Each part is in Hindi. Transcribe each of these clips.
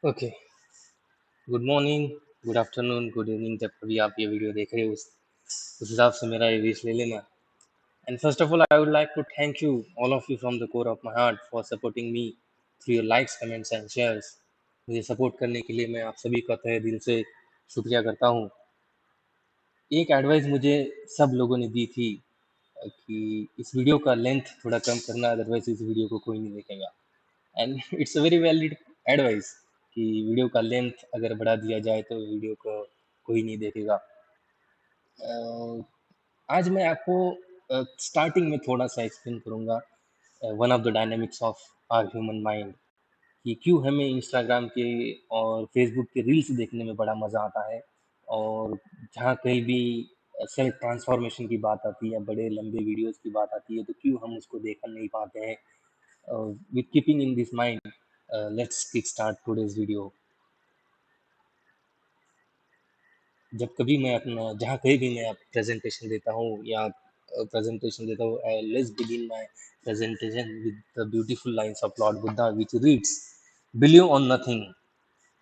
Okay. Good morning, good afternoon, good evening, जब कभी आप ये वीडियो देख रहे हो उस हिसाब से मेरा ये विश ले लेना। And first of all I would like to thank you all of you from the core of my heart for supporting me through your likes, comments and shares. मुझे सपोर्ट करने के लिए मैं आप सभी का तहे दिल से शुक्रिया करता हूँ। एक एडवाइस मुझे सब लोगों ने दी थी कि इस वीडियो का लेंथ थोड़ा कम करना, अदरवाइज इस वीडियो को कोई नहीं देखेगा। And it's a very valid advice कि वीडियो का लेंथ अगर बढ़ा दिया जाए तो वीडियो को कोई नहीं देखेगा। आज मैं आपको स्टार्टिंग में थोड़ा सा एक्सप्लेन करूंगा one of the dynamics of our human mind, कि क्यों हमें इंस्टाग्राम के और फेसबुक के रील्स देखने में बड़ा मज़ा आता है, और जहाँ कहीं भी सेल्फ ट्रांसफॉर्मेशन की बात आती है या बड़े लंबे वीडियोस की बात आती है तो क्यों हम उसको देख नहीं पाते हैं। With keeping in this mind, let's kick start today's video. जब कभी मैं अपना जहाँ कहीं भी मैं प्रेजेंटेशन देता हूँ या प्रेजेंटेशन देता हूँ, let's begin my presentation with the beautiful lines of Lord Buddha which reads, believe on nothing,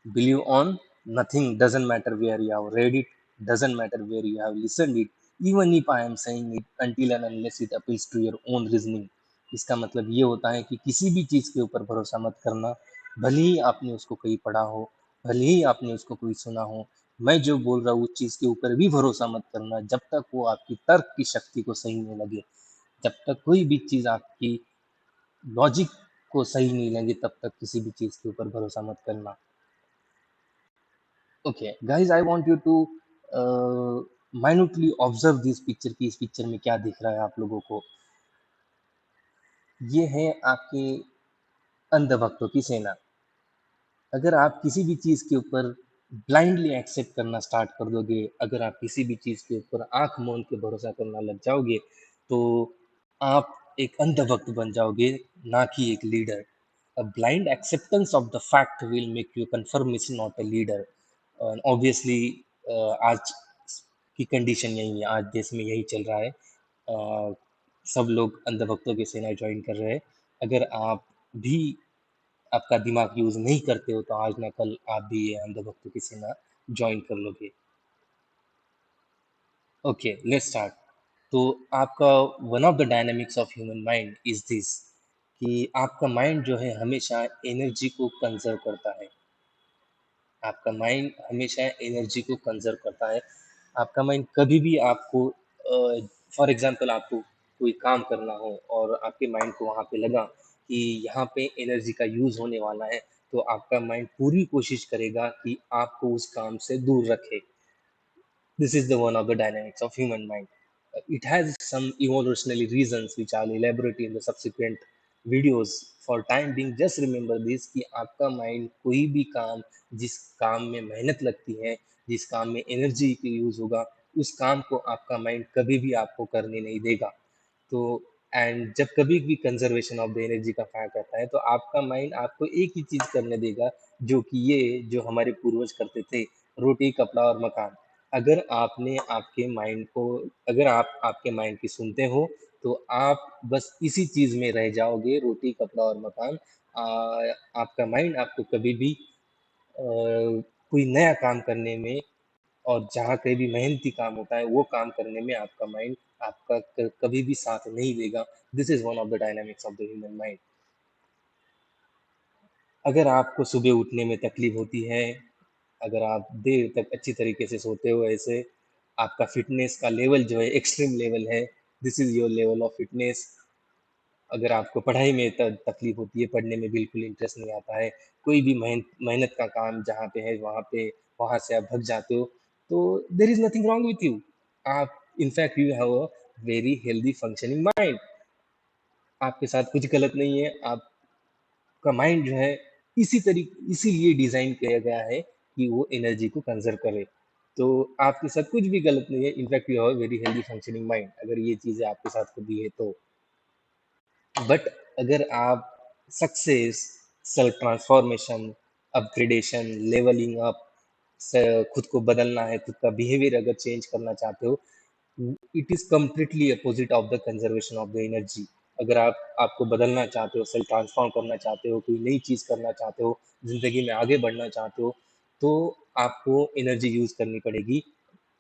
believe on nothing, doesn't matter where you have read it, doesn't matter where you have listened it, even if I am saying it, until and unless it appeals to your own reasoning। इसका मतलब ये होता है कि किसी भी चीज़ के ऊपर भरोसा मत करना, भले ही आपने उसको कहीं पढ़ा हो, भले ही आपने उसको कोई सुना हो। मैं जो बोल रहा हूँ उस चीज़ के ऊपर भी भरोसा मत करना जब तक वो आपकी तर्क की शक्ति को सही नहीं लगे। जब तक कोई भी चीज़ आपकी लॉजिक को सही नहीं लगे तब तक किसी भी चीज़ के ऊपर भरोसा मत करना। Okay guys, I want you to minutely observe this picture, कि इस पिक्चर में क्या दिख रहा है आप लोगों को। ये है आपके अंधभक्तों की सेना। अगर आप किसी भी चीज़ के ऊपर ब्लाइंडली एक्सेप्ट करना स्टार्ट कर दोगे, अगर आप किसी भी चीज़ के ऊपर आंख मूंद के भरोसा करना लग जाओगे, तो आप एक अंधभक्त बन जाओगे, ना कि एक leader. A blind acceptance of the fact will make you confirmation not a leader. Obviously आज की कंडीशन यही है, आज देश में यही चल रहा है। सब लोग अंधभक्तों की सेना ज्वाइन कर रहे हैं। अगर आप भी आपका दिमाग यूज नहीं करते हो तो आज ना कल आप भी ये अंधभक्तों की सेना ज्वाइन कर लोगे। Okay, let's start. तो आपका one of the dynamics of human mind is this, कि आपका माइंड जो है हमेशा एनर्जी को कंजर्व करता है। आपका माइंड हमेशा एनर्जी को कंजर्व करता है। आपका माइंड कभी भी आपको, फॉर एग्जांपल आपको कोई काम करना हो और आपके माइंड को वहाँ पे लगा कि यहाँ पे एनर्जी का यूज होने वाला है, तो आपका माइंड पूरी कोशिश करेगा कि आपको उस काम से दूर रखे। This is the one of the dynamics of human mind. It has some evolutionary reasons which I'll elaborate in the subsequent videos. For time being, just remember this, कि आपका माइंड कोई भी काम, जिस काम में मेहनत लगती है, जिस काम में एनर्जी की यूज होगा, उस काम को आपका माइंड कभी भी आपको करने नहीं देगा। तो एंड जब कभी भी कंजर्वेशन ऑफ द एनर्जी का फैक्ट आता है तो आपका माइंड आपको एक ही चीज करने देगा, जो कि ये जो हमारे पूर्वज करते थे, रोटी कपड़ा और मकान। अगर आपने आपके माइंड को, अगर आप आपके माइंड की सुनते हो तो आप बस इसी चीज में रह जाओगे, रोटी कपड़ा और मकान। आपका माइंड आपको कभी भी कोई नया काम करने में, और जहाँ कहीं भी मेहनती काम होता है वो काम करने में आपका माइंड आपका कभी भी साथ नहीं देगा। This is one of the dynamics of the human mind. अगर आपको सुबह उठने में तकलीफ होती है, अगर आप देर तक अच्छी तरीके से सोते हो, ऐसे आपका फिटनेस का लेवल जो है एक्सट्रीम लेवल है, this is your level of fitness. अगर आपको पढ़ाई में तकलीफ होती है, पढ़ने में बिल्कुल इंटरेस्ट नहीं आता है, कोई भी मेहनत मेहनत का काम जहाँ पे है वहाँ से आप भग जाते हो, तो there is nothing wrong with you. आप in fact you have a very healthy functioning mind. आपके साथ कुछ गलत नहीं है। आपका माइंड जो है इसीलिए डिजाइन किया गया है कि वो एनर्जी को कंजर्व करे। तो आपके साथ कुछ भी गलत नहीं है, in fact you have very healthy functioning mind, अगर ये चीजें आपके साथ कभी है तो। बट अगर आप success, self transformation, upgradation, levelling up, खुद को बदलना है, खुद का बिहेवियर अगर चेंज करना चाहते हो, it is completely opposite of the conservation of the energy. अगर आप आपको बदलना चाहते हो, सेल्फ ट्रांसफॉर्म करना चाहते हो, कोई नई चीज़ करना चाहते हो, ज़िंदगी में आगे बढ़ना चाहते हो, तो आपको एनर्जी यूज़ करनी पड़ेगी।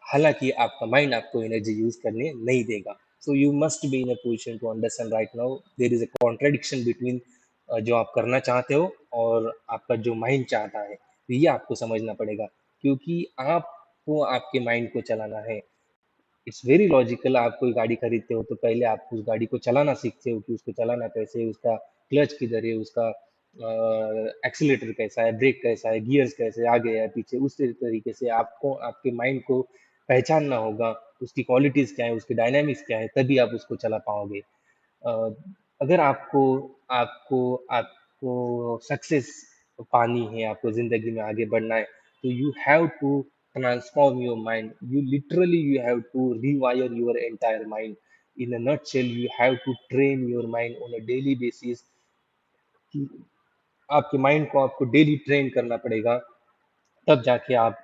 हालाँकि आपका माइंड आपको एनर्जी यूज़ करने नहीं देगा। So you must be in a position to understand right now there is a contradiction between जो आप करना चाहते हो और आपका जो माइंड चाहता है। तो ये आपको समझना पड़ेगा क्योंकि आपको आपके माइंड को चलाना है। It's very logical. आप कोई गाड़ी खरीदते हो तो पहले आप उस गाड़ी को चलाना सीखते हो कि उसको चलाना कैसे है, उसका क्लच किधर है, उसका एक्सीलेटर कैसा है, ब्रेक कैसा है, गियर्स कैसे हैं, आगे है पीछे। उस तरीके से आपको आपके माइंड को पहचानना होगा, उसकी क्वालिटीज क्या है, उसके डायनामिक्स क्या है, तभी आप उसको चला पाओगे। अ, अगर आपको आपको आपको सक्सेस पानी है, आपको ज़िंदगी में आगे बढ़ना है, तो you have to transform your mind. You literally you have to rewire your entire mind. In a nutshell, you have to train your mind on a daily basis कि आपके माइंड को आपको डेली ट्रेन करना पड़ेगा, तब जाके आप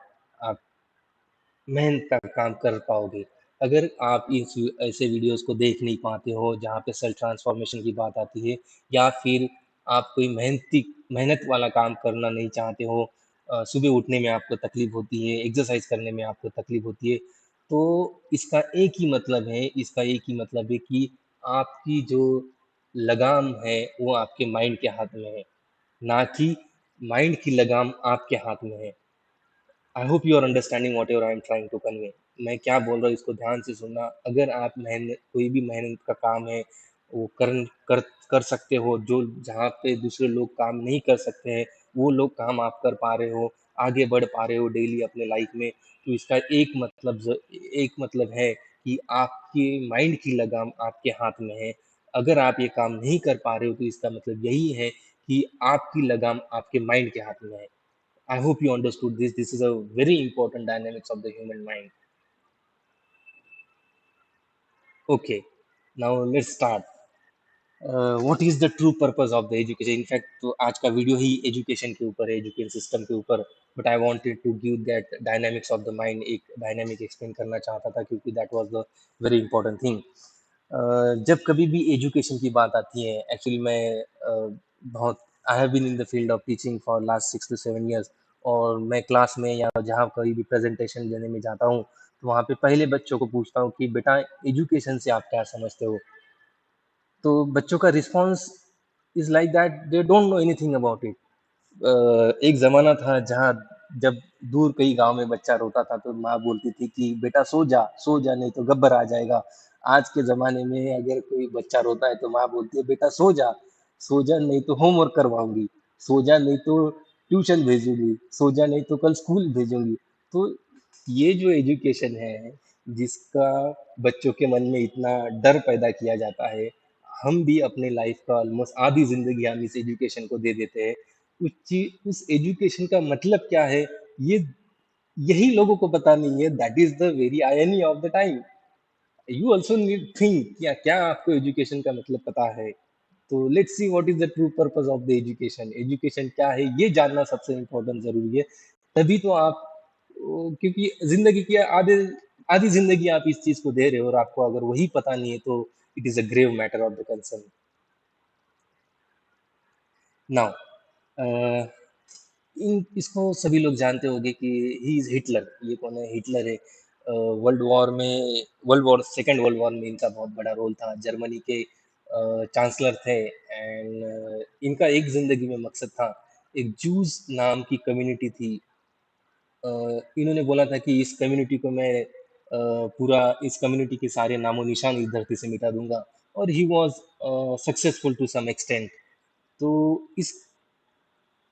मेहनत का काम कर पाओगे। अगर आप इस ऐसे वीडियोस को देख नहीं पाते हो जहाँ पे सेल्फ ट्रांसफॉर्मेशन की बात आती है, या फिर आप कोई मेहनत वाला काम करना नहीं चाहते हो, सुबह उठने में आपको तकलीफ होती है, एक्सरसाइज करने में आपको तकलीफ होती है, तो इसका एक ही मतलब है कि आपकी जो लगाम है वो आपके माइंड के हाथ में है, ना कि माइंड की लगाम आपके हाथ में है। I hope you are understanding whatever I am trying to convey. मैं क्या बोल रहा हूँ इसको ध्यान से सुनना। अगर आप मेहनत कोई भी मेहनत का काम है वो कर सकते हो, जो जहाँ पे दूसरे लोग काम नहीं कर सकते हैं, वो लोग काम आप कर पा रहे हो, आगे बढ़ पा रहे हो डेली अपने लाइफ में, तो इसका एक मतलब है कि आपके माइंड की लगाम आपके हाथ में है। अगर आप ये काम नहीं कर पा रहे हो तो इसका मतलब यही है कि आपकी लगाम आपके माइंड के हाथ में है। I hope you understood this. This is a very important dynamics of the human mind. Okay, now let's start. What is the true purpose of the education? In fact, तो आज का वीडियो ही एजुकेशन के ऊपर है, एजुकेशन सिस्टम के ऊपर। But I wanted to give that dynamics of the mind, एक डायनामिक एक्सप्लेन करना चाहता था क्योंकि that was the very important thing. जब कभी भी एजुकेशन की बात आती है, एक्चुअली मैं बहुत I have been in the field of teaching for last 6 to 7 years, और मैं क्लास में या जहाँ कहीं भी प्रेजेंटेशन देने में जाता हूँ, तो वहाँ पे पहले बच्चों को पूछता हूँ कि बेटा एजुकेशन से आप क्या समझते हो। तो बच्चों का response is like that they don't know anything about it. एक ज़माना था जहाँ जब दूर कहीं गाँव में बच्चा रोता था तो माँ बोलती थी कि बेटा सो जा नहीं तो गब्बर आ जाएगा। आज के ज़माने में अगर कोई बच्चा रोता है तो माँ बोलती है बेटा सो जा नहीं तो होमवर्क करवाऊँगी, सो जा नहीं तो ट्यूशन भेजूँगी, सो जा नहीं तो कल स्कूल भेजूँगी। तो ये जो एजुकेशन है, जिसका बच्चों के मन में इतना डर पैदा किया जाता है, हम भी अपने लाइफ का ऑलमोस्ट आधी ज़िंदगी हम इस एजुकेशन को दे देते हैं। उस एजुकेशन का मतलब क्या है, ये यही लोगों को पता नहीं है। That is the very irony of the time. You also need think, क्या क्या आपको एजुकेशन का मतलब पता है। तो let's see what is the true purpose of the education. Education क्या है ये जानना सबसे इम्पोर्टेंट जरूरी है। तभी तो आप क्योंकि जिंदगी की आधे आधी जिंदगी आप इस चीज को दे रहे हो, और आपको अगर वही पता नहीं है तो it is a grave matter of the concern. Now इसको सभी लोग जानते होंगे कि ही इज हिटलर। ये कौन है? हिटलर है। सेकेंड वर्ल्ड वॉर में इनका बहुत बड़ा रोल था। जर्मनी के चांसलर थे, एंड इनका एक जिंदगी में मकसद था। एक जूस नाम की कम्युनिटी थी। इन्होंने बोला था कि इस कम्युनिटी को मैं पूरा इस कम्युनिटी के सारे नामो निशान इस धरती से मिटा दूंगा। और he was successful to some extent. तो इस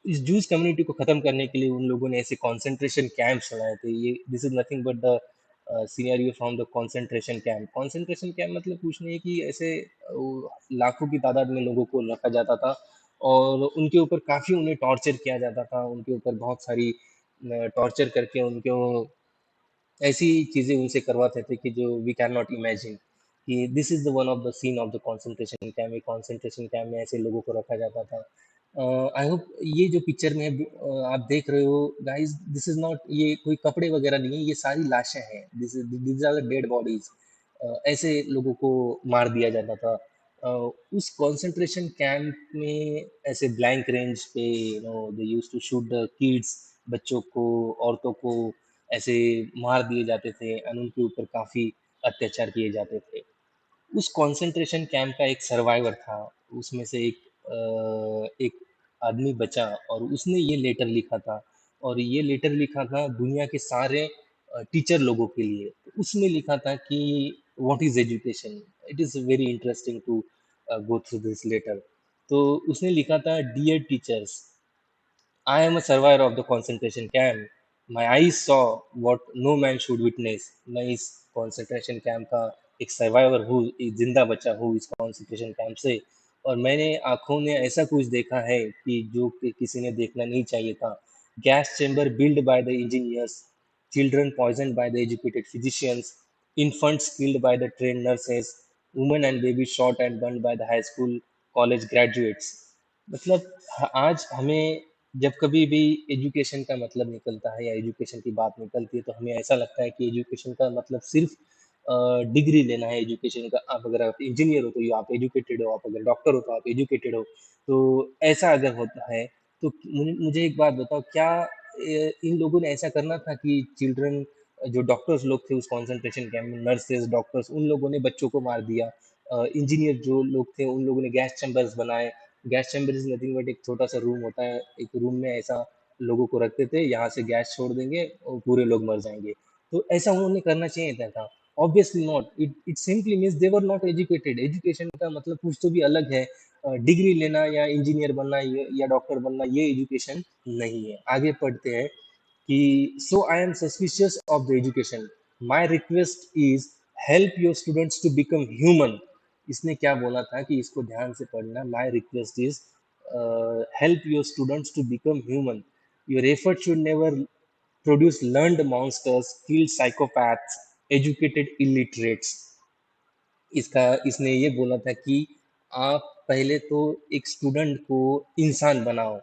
इस जूस कम्युनिटी को खत्म करने के लिए उन लोगों ने ऐसे कॉन्सेंट्रेशन कैंप्स बनाए थे। ये this is nothing but the scenario from the concentration camp. Concentration camp मतलब कुछ नहीं कि ऐसे लाखों की तादाद में लोगों को रखा जाता था, और उनके ऊपर काफ़ी उन्हें टॉर्चर किया जाता था। उनके ऊपर बहुत सारी टॉर्चर करके उनको ऐसी चीज़ें उनसे करवाते थे कि जो वी कैन नॉट इमेजिन। कि this is the one of the scene of the concentration camp. Concentration camp में ऐसे लोगों को रखा जाता था। आई होप ये जो पिक्चर में आप देख रहे हो गाइस, दिस इज नॉट, ये कोई कपड़े वगैरह नहीं है, ये सारी लाशें हैं। This are the dead bodies. ऐसे लोगों को मार दिया जाता था। अ, उस कंसंट्रेशन कैंप में ऐसे ब्लैंक रेंज पे they used to shoot the kids, बच्चों को, औरतों को ऐसे मार दिए जाते थे और उनके ऊपर काफ़ी अत्याचार किए जाते थे। उस कंसंट्रेशन कैंप का एक सर्वाइवर था, उसमें से एक आदमी बचा और उसने ये लेटर लिखा था और ये लेटर लिखा था दुनिया के सारे टीचर लोगों के लिए। तो उसमें लिखा था कि what is education? It is very interesting to go through this letter. तो उसने लिखा था dear teachers, I am a survivor of the concentration camp. My eyes saw what no man should witness. मैं इस concentration camp का एक survivor हूँ, एक जिंदा बचा हूँ इस concentration camp से और मैंने आँखों ने ऐसा कुछ देखा है कि जो कि किसी ने देखना नहीं चाहिए था। Gas chamber built by the engineers, children poisoned by the educated physicians, infants killed by the trained nurses, women and babies shot and burned by the high school, college graduates. मतलब आज हमें जब कभी भी एजुकेशन का मतलब निकलता है या एजुकेशन की बात निकलती है तो हमें ऐसा लगता है कि एजुकेशन का मतलब सिर्फ डिग्री लेना है। एजुकेशन का आप अगर आप इंजीनियर हो तो ये आप एजुकेटेड हो, आप अगर डॉक्टर हो तो आप एजुकेटेड हो। तो ऐसा अगर होता है तो मुझे मुझे एक बात बताओ, क्या इन लोगों ने ऐसा करना था कि चिल्ड्रन जो डॉक्टर्स लोग थे उस कॉन्सेंट्रेशन कैंप में, नर्सेज डॉक्टर्स, उन लोगों ने बच्चों को मार दिया। इंजीनियर जो लोग थे उन लोगों ने गैस चैम्बर्स बनाए। Gas chamber is nothing but एक छोटा सा रूम होता है, एक रूम में ऐसा लोगों को रखते थे, यहाँ से गैस छोड़ देंगे और पूरे लोग मर जाएंगे। तो ऐसा उन्होंने करना चाहिए था? Obviously not. It simply means they were not educated. Education का मतलब कुछ तो भी अलग है। डिग्री लेना या इंजीनियर बनना या डॉक्टर बनना ये एजुकेशन नहीं है। आगे पढ़ते हैं कि so I am suspicious of the education, my request is help your students to become human. इसने क्या बोला था कि इसको ध्यान से पढ़ना। My request is help your students to become human, your effort should never produce learned monsters, kill psychopaths, educated illiterates. इसका इसने ये बोला था कि आप पहले तो एक स्टूडेंट को इंसान बनाओ।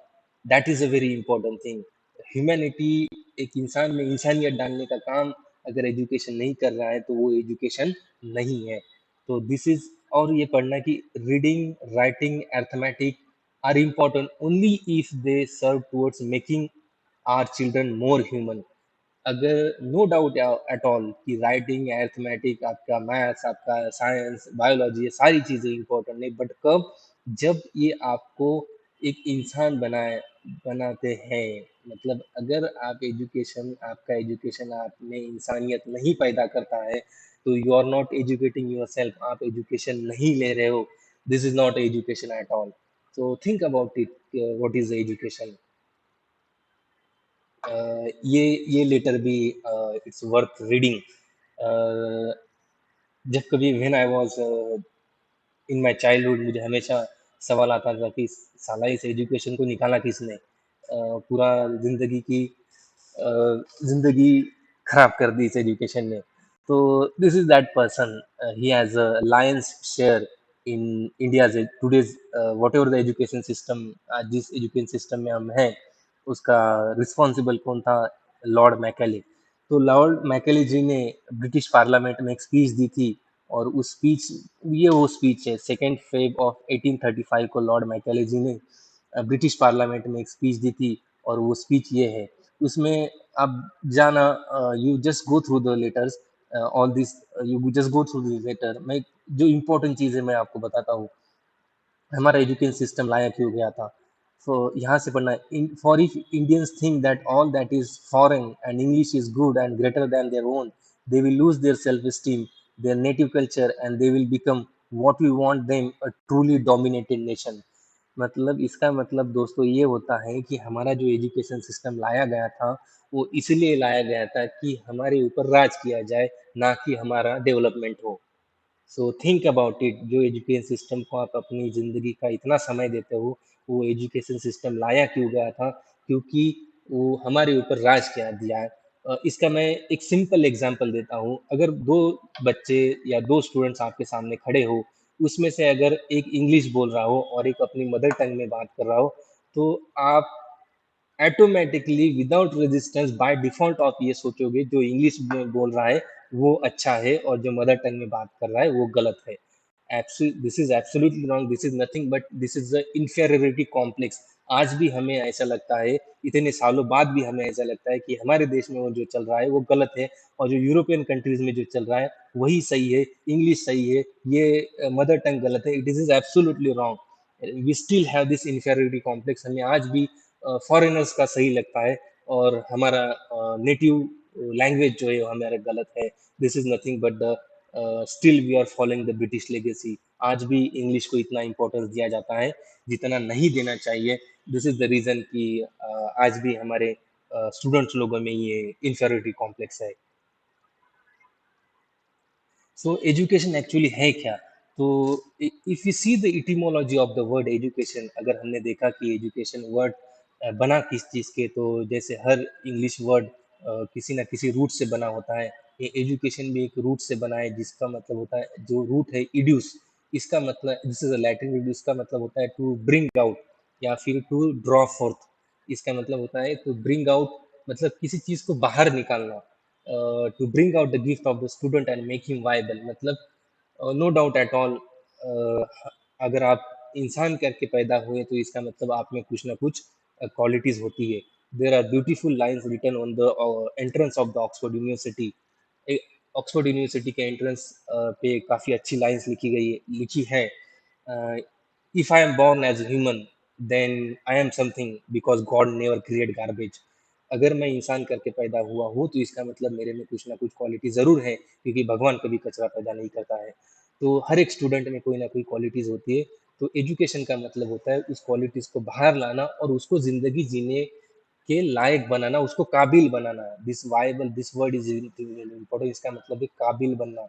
That is a very important thing. Humanity, एक इंसान में इंसानियत डालने का काम अगर एजुकेशन नहीं कर रहा है तो वो एजुकेशन नहीं है। तो दिस इज, और ये पढ़ना कि reading, writing, arithmetic are important only if they serve towards making our children more human. अगर नो डाउट एट ऑल कि राइटिंग, अरिथमेटिक, आपका मैथ्स, आपका साइंस, बायोलॉजी, ये सारी चीज़ें इंपॉर्टेंट नहीं, बट कब? जब ये आपको एक इंसान बनाते हैं। मतलब अगर आप एजुकेशन, आपका एजुकेशन आप में इंसानियत नहीं पैदा करता है तो you are not educating yourself. आप एजुकेशन नहीं ले रहे हो। This is not education at all. So think about it, what is education. ये लेटर भी इट्स वर्थ रीडिंग। जब कभी when I was in my childhood मुझे हमेशा सवाल आता था कि साला इस एजुकेशन को निकाला किसने? पूरा जिंदगी की अ, जिंदगी खराब कर दी इस एजुकेशन ने। तो this is that person, he has a Lions share in India today's what ever the education system. आज जिस एजुकेशन सिस्टम में हम हैं उसका रिस्पॉन्सिबल कौन था? Lord Macaulay. तो लॉर्ड मैकेले जी ने ब्रिटिश पार्लियामेंट में एक स्पीच दी थी और उस स्पीच, ये वो स्पीच है, 2 फेब ऑफ 1835 को लॉर्ड मैकेले जी ने ब्रिटिश पार्लियामेंट में एक स्पीच दी थी और वो स्पीच ये है। उसमें आप जाना, you just go through the letters, all this, you just go through this letter. मैं जो इम्पोर्टेंट चीज़ें मैं आपको बताता हूँ, हमारा एजुकेशन सिस्टम लाया क्यों गया था। सो यहाँ से पढ़ना in for if Indians think that all that is foreign and English is good and greater than their own, they will lose their self esteem, their native culture, and they will become what we want them, a truly dominated nation। मतलब इसका मतलब दोस्तों ये होता है कि हमारा जो एजुकेशन सिस्टम लाया गया था वो इसलिए लाया गया था कि हमारे ऊपर राज किया जाए, ना कि हमारा डेवलपमेंट हो। सो थिंक अबाउट इट। जो एजुकेशन सिस्टम को आप अपनी ज़िंदगी का इतना समय देते हो, वो एजुकेशन सिस्टम लाया क्यों गया था? क्योंकि वो हमारे ऊपर राज किया दिया है। इसका मैं एक सिंपल एग्जांपल देता हूँ। अगर दो बच्चे या दो स्टूडेंट्स आपके सामने खड़े हो, उसमें से अगर एक इंग्लिश बोल रहा हो और एक अपनी मदर टंग में बात कर रहा हो, तो आप automatically without resistance by default आप ये सोचोगे जो इंग्लिश में बोल रहा है वो अच्छा है और जो मदर टंग में बात कर रहा है वो गलत है। This is absolutely wrong, this is nothing but this is the inferiority complex. आज भी हमें ऐसा लगता है, इतने सालों बाद भी हमें ऐसा लगता है कि हमारे देश में वो जो चल रहा है वो गलत है, और जो यूरोपियन कंट्रीज में जो चल रहा है वही सही है, इंग्लिश सही है, ये मदर टंग गलत है। It is absolutely wrong. We still have this inferiority complex. हमें आज भी फॉरेनर्स का सही लगता है, और हमारा नेटिव लैंग्वेज जो है वो हमारा गलत है। This is nothing but the still we are following the British legacy. आज भी इंग्लिश को इतना इंपॉर्टेंस दिया जाता है जितना नहीं देना चाहिए। दिस इज द रीजन कि आज भी हमारे स्टूडेंट्स लोगों में ये इंफेरियोरिटी कॉम्प्लेक्स है। सो एजुकेशन एक्चुअली है क्या? तो if you see the etymology of the word education, अगर हमने देखा कि एजुकेशन वर्ड बना किस चीज़ के, तो जैसे हर इंग्लिश वर्ड किसी ना किसी रूट से बना होता है। ये एजुकेशन भी एक रूट से बना है, जिसका मतलब होता है, जो रूट है इड्यूस, इसका मतलब this is a Latin root, इसका मतलब होता है टू ब्रिंग आउट या फिर टू ड्रॉ फोर्थ। इसका मतलब होता है टू ब्रिंग आउट, मतलब किसी चीज़ को बाहर निकालना। To bring out the gift of the student and make him viable, मतलब नो डाउट एट ऑल, अगर आप इंसान करके पैदा हुए तो इसका मतलब आप में कुछ ना कुछ क्वालिटीज होती है। There are beautiful lines written on the entrance of the Oxford University. Oxford University के एंट्रेंस पे काफ़ी अच्छी लाइन्स लिखी है। If I am born as human, then I am something because God never create garbage. अगर मैं इंसान करके पैदा हुआ हूँ तो इसका मतलब मेरे में कुछ ना कुछ क्वालिटी ज़रूर है, क्योंकि भगवान कभी कचरा पैदा नहीं करता है। तो हर एक स्टूडेंट में कोई ना कोई क्वालिटीज़ होती है। तो एजुकेशन का मतलब होता है उस क्वालिटीज़ को बाहर लाना और उसको ज़िंदगी जीने के लायक बनाना, उसको काबिल बनाना। This viable, this word is important, इसका मतलब है काबिल बनना।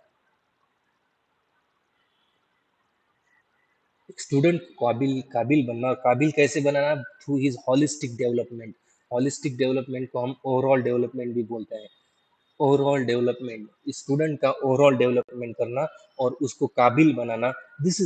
स्टूडेंट काबिल काबिल बनना, और काबिल कैसे बनाना? Through his holistic development. Holistic development को हम ओवरऑल डेवलपमेंट भी बोलते हैं। ओवरऑल डेवलपमेंट, स्टूडेंट का ओवरऑल डेवलपमेंट करना और उसको काबिल बनाना, this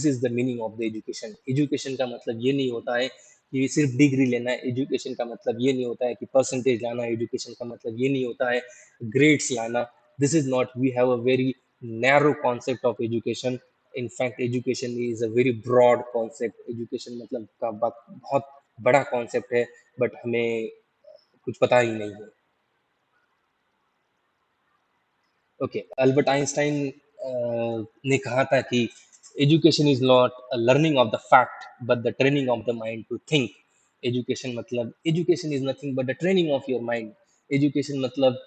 is the meaning of the education. Education का मतलब ये नहीं होता है कि सिर्फ डिग्री लेना है। एजुकेशन का मतलब ये नहीं होता है कि परसेंटेज लाना। एजुकेशन का मतलब ये नहीं होता है ग्रेड्स लाना। This is not, we have a very narrow concept of education. In fact education is a very broad concept. Education मतलब का बहुत बड़ा कॉन्सेप्ट है, बट हमें कुछ पता ही नहीं है। ओके, अल्बर्ट आइंस्टाइन ने कहा था कि education is not learning of the fact but the training of the mind to think. Education is nothing but the training of your mind. Education मतलब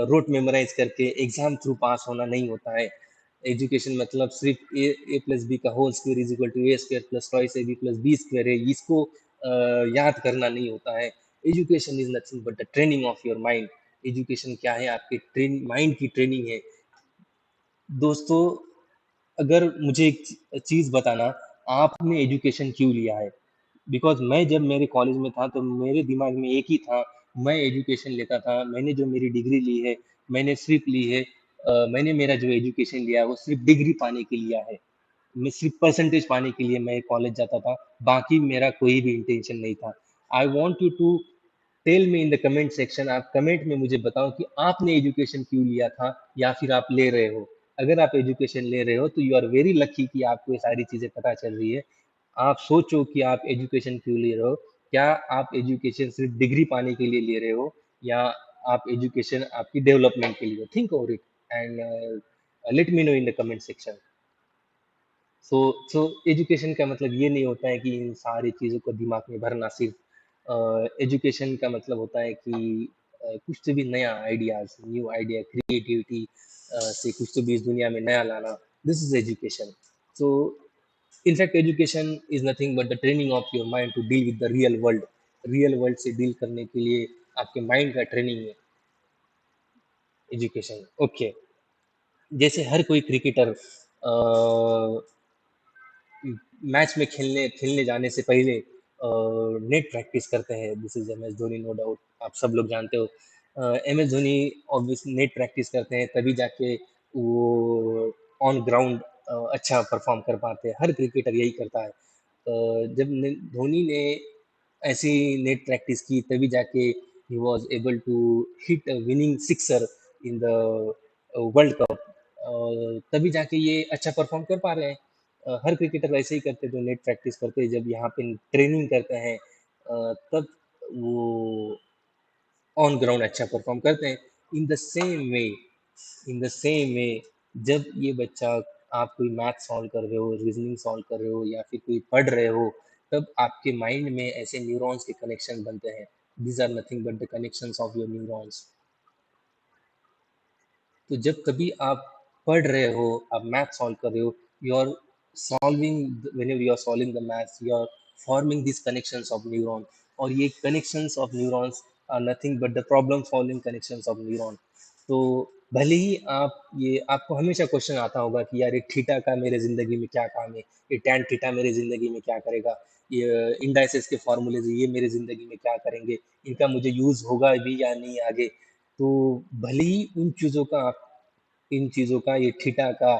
रोट मेमोराइज करके एग्जाम थ्रू पास होना नहीं होता है। एजुकेशन मतलब सिर्फ ए प्लस बी का whole square is equal to A square plus twice A B plus B square है, इसको याद करना नहीं होता है। Education is nothing but the training of your mind. Education क्या है? आपके ट्रेन माइंड की ट्रेनिंग है। दोस्तों, अगर मुझे एक चीज़ बताना, आपने एजुकेशन क्यों लिया है? बिकॉज़ मैं जब मेरे कॉलेज में था तो मेरे दिमाग में एक ही था, मैं एजुकेशन लेता था। मैंने जो मेरी डिग्री ली है, मैंने सिर्फ़ ली है, मैंने मेरा जो एजुकेशन लिया है वो सिर्फ़ डिग्री पाने के लिया है। मैं सिर्फ़ परसेंटेज पाने के लिए मैं कॉलेज जाता था, बाकी मेरा कोई भी इंटेंशन नहीं था। I want you to tell me in the comment section, आप कमेंट में मुझे बताओ कि आपने एजुकेशन क्यों लिया था या फिर आप ले रहे हो। अगर आप एजुकेशन ले रहे हो तो यू आर वेरी लकी कि आपको ये सारी चीज़ें पता चल रही है। आप सोचो कि आप एजुकेशन क्यों ले रहे हो? क्या आप एजुकेशन सिर्फ डिग्री पाने के लिए ले रहे हो, या आप एजुकेशन आपकी डेवलपमेंट के लिए? Think over it and let me know in the comment section. So so education का मतलब ये नहीं होता है कि इन सारी चीज़ों को दिमाग में भरना। सिर्फ एजुकेशन का मतलब होता है कि कुछ तो भी नया आइडियाज, न्यू आइडिया, क्रिएटिविटी से कुछ तो भी इस दुनिया में नया लाना। This is education. So in fact education is nothing but the training of your mind to deal with the real world। Real world से डील करने के लिए आपके माइंड का ट्रेनिंग है एजुकेशन। ओके, जैसे हर कोई क्रिकेटर मैच में खेलने खेलने जाने से पहले नेट प्रैक्टिस करते हैं। This is M S Dhoni, no doubt, आप सब लोग जानते हो। M S Dhoni obviously net practice करते हैं, तभी जाके वो ऑन ग्राउंड अच्छा परफॉर्म कर पाते हैं। हर क्रिकेटर यही करता है। जब धोनी ने ऐसी नेट प्रैक्टिस की, तभी जाके ही was able to hit a winning sixer in the world cup. तभी जाके ये अच्छा परफॉर्म कर पा रहे हैं। हर क्रिकेटर वैसे ही करते हैं जो नेट प्रैक्टिस करते हैं, जब यहाँ पे ट्रेनिंग करते हैं तब वो ऑन ग्राउंड अच्छा परफॉर्म करते हैं। In the same way in the same way जब ये बच्चा, आप कोई मैथ सॉल्व कर रहे हो, रीजनिंग सॉल्व कर रहे हो या फिर कोई पढ़ रहे हो, तब आपके माइंड में ऐसे न्यूरॉन्स के कनेक्शन बनते हैं। These are nothing but the connections of your neurons. तो जब कभी आप पढ़ रहे हो, आप मैथ सॉल्व कर रहे हो, you are solving, whenever you are solving the maths, you are forming this connections of neuron. और ये connections of neurons are nothing but the problem solving connections of neuron. तो भले ही आप ये, आपको हमेशा क्वेश्चन आता होगा कि यार ये थीटा का मेरे जिंदगी में क्या काम है, ये टैन थीटा मेरे जिंदगी में क्या करेगा, ये इंडाइसिस के फॉर्मूले ये मेरे जिंदगी में क्या करेंगे, इनका मुझे यूज होगा भी या नहीं आगे। तो भले ही इन चीज़ों का, ये थीटा का,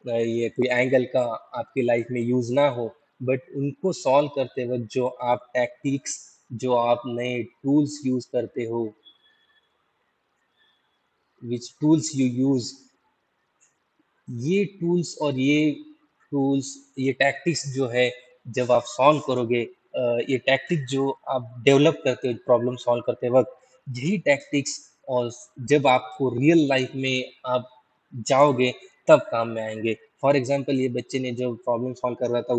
ये कोई एंगल का आपकी लाइफ में यूज ना हो, बट उनको सॉल्व करते वक्त जो आप टैक्टिक्स, जो आप नए टूल्स यूज करते हो, विच टूल्स यू यूज, ये टूल्स और ये टैक्टिक्स जो है, जब आप सॉल्व करोगे, ये टैक्टिक जो आप डेवलप करते हो प्रॉब्लम सॉल्व करते वक्त, यही टैक्टिक्स और जब आपको रियल लाइफ में आप जाओगे तब काम में आएंगे। फॉर एग्जांपल, ये बच्चे ने जो प्रॉब्लम सॉल्व कर रहा था,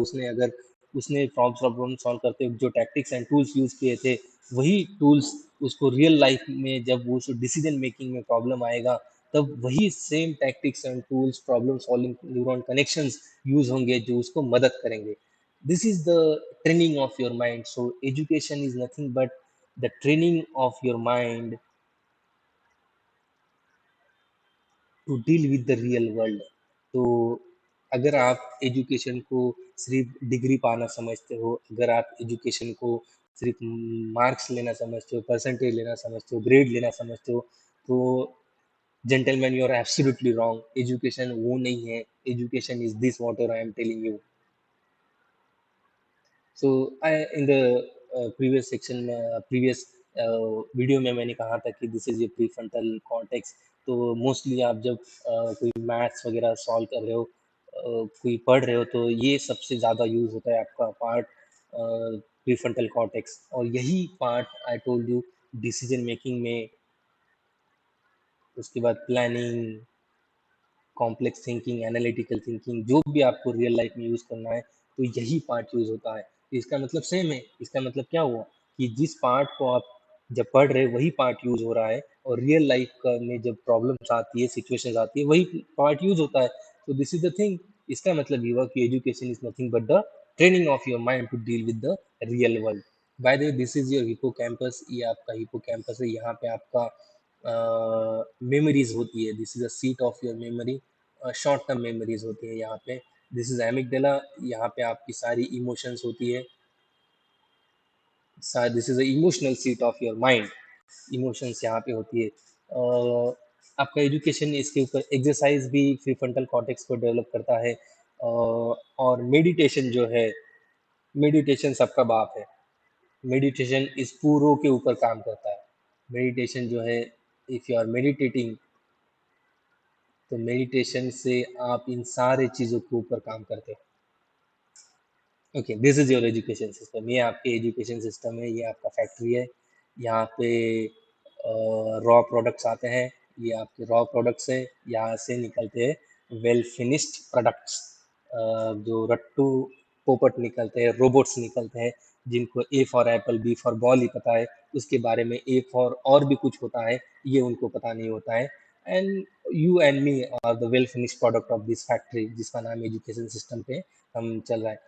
उसने प्रॉब्लम सॉल्व करते हुए जो टैक्टिक्स एंड टूल्स यूज किए थे, वही टूल्स उसको रियल लाइफ में जब वो डिसीजन मेकिंग में प्रॉब्लम आएगा, तब वही same tactics and tools, problem solving neuron connections use होंगे जो उसको मदद करेंगे। This is the training of your mind. So education is nothing but the training of your mind to deal with the real world. तो अगर आप एजुकेशन को सिर्फ डिग्री पाना समझते हो, अगर आप एजुकेशन को सिर्फ मार्क्स लेना समझते हो, परसेंटेज लेना समझते हो, ग्रेड लेना समझते हो, तो gentlemen, you are absolutely wrong. Education वो नहीं है. Education is this, whatever I am telling you. So I, in the previous section में, previous वीडियो में मैंने कहा था कि this is a prefrontal cortex. तो मोस्टली आप जब कोई मैथ्स वगैरह सॉल्व कर रहे हो, कोई पढ़ रहे हो, तो ये सबसे ज़्यादा यूज होता है आपका पार्ट, प्रीफ्रंटल कॉर्टेक्स। और यही part I told you decision making में, उसके बाद planning, complex thinking, analytical thinking, जो भी आपको रियल लाइफ में यूज करना है, तो यही पार्ट यूज होता है। तो इसका मतलब सेम है। इसका मतलब क्या हुआ कि जिस पार्ट को आप जब पढ़ रहे, वही पार्ट यूज हो रहा है, और रियल लाइफ का में जब प्रॉब्लम्स आती है, सिचुएशंस आती है, वही पार्ट यूज होता है। तो दिस इज द थिंग। इसका मतलब ये हुआ कि education is nothing but the training of your mind to deal with the real world. By the way, this is your hippocampus. ये आपका हिपोकैम्पस है। यहाँ पे आपका मेमोरीज होती है। This is a seat of your memory. Short term memories होती है यहाँ पे। This is amygdala. यहाँ पे आपकी सारी इमोशंस होती है। This is a emotional seat of your mind. Emotions यहाँ पे होती है। आपका एजुकेशन इसके ऊपर एक्सरसाइज भी प्रीफ्रंटल कॉर्टेक्स को डेवलप करता है। और मेडिटेशन जो है, मेडिटेशन सबका बाप है। मेडिटेशन इस पूरों के ऊपर काम करता है। मेडिटेशन जो है, इफ यू आर मेडिटेटिंग, तो मेडिटेशन से आप इन सारे चीज़ों के ऊपर काम करते हैं। Okay, this is your education system. ये आपके एजुकेशन सिस्टम है। ये आपका फैक्ट्री है। यहाँ पे रॉ प्रोडक्ट्स आते हैं। ये आपके रॉ प्रोडक्ट्स है। यहाँ से निकलते हैं वेल फिनिश्ड प्रोडक्ट्स। जो रट्टू पोपट निकलते हैं, रोबोट्स निकलते हैं, जिनको A for apple, B for ball ही पता है। उसके बारे में ए फॉर और भी कुछ होता है, ये उनको पता नहीं होता है। And you and me are the well finished product of this factory, जिसका नाम एजुकेशन सिस्टम पे हम चल रहा है।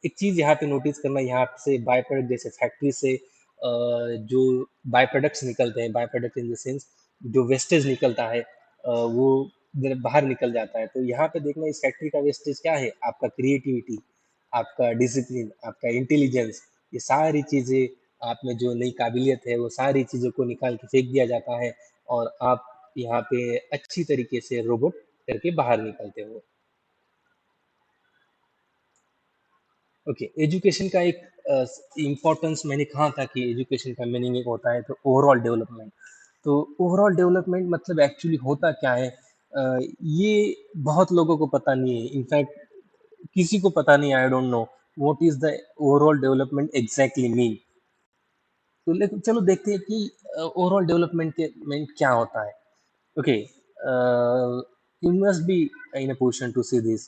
एक चीज यहाँ पे नोटिस करना, यहाँ से बाय प्रोडक्ट, जैसे फैक्ट्री से जो बाय प्रोडक्ट्स निकलते हैं, by product in the sense जो वेस्टेज निकलता है, वो बाहर निकल जाता है। तो यहाँ पे देखना, इस फैक्ट्री का वेस्टेज क्या है? आपका क्रिएटिविटी, आपका डिसिप्लिन, आपका इंटेलिजेंस, ये सारी चीजें, आप में जो नई काबिलियत है, वो सारी चीजों को निकाल के फेंक दिया जाता है, और आप यहाँ पे अच्छी तरीके से रोबोट करके बाहर निकलते हो। ओके, एजुकेशन का एक इम्पोर्टेंस, मैंने कहा था कि एजुकेशन का मीनिंग एक होता है तो ओवरऑल डेवलपमेंट। तो ओवरऑल डेवलपमेंट मतलब एक्चुअली होता क्या है? ये बहुत लोगों को पता नहीं है, इनफैक्ट किसी को पता नहीं, I don't know what is the overall development exactly mean. तो लेकिन चलो देखते हैं कि ओवरऑल डेवलपमेंट के में क्या होता है। Okay, you must be in a position to see this.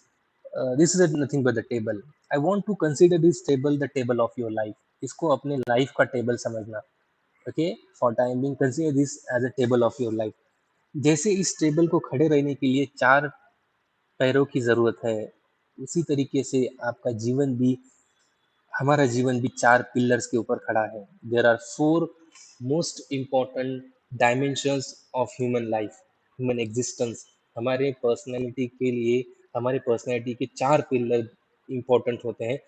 This is nothing but the table. I want to consider this table the table of your life. इसको अपने लाइफ का टेबल समझना। Okay, for time being consider this as a table of your life. जैसे इस टेबल को खड़े रहने के लिए चार पैरों की जरूरत है, उसी तरीके से आपका जीवन भी, हमारा जीवन भी चार पिलर्स के ऊपर खड़ा है। There are four most important dimensions of human life, human existence. हमारे पर्सनैलिटी के लिए, हमारे पर्सनैलिटी के चार पिलर इम्पोर्टेंट होते हैं,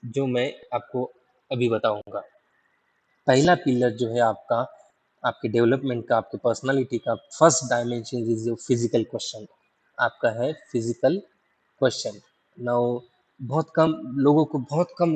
जो मैं आपको अभी बताऊंगा। पहला पिलर जो है आपका, आपके डेवलपमेंट का, आपके पर्सनालिटी का first dimension is your physical question. आपका है फिजिकल क्वेश्चन। नाउ बहुत कम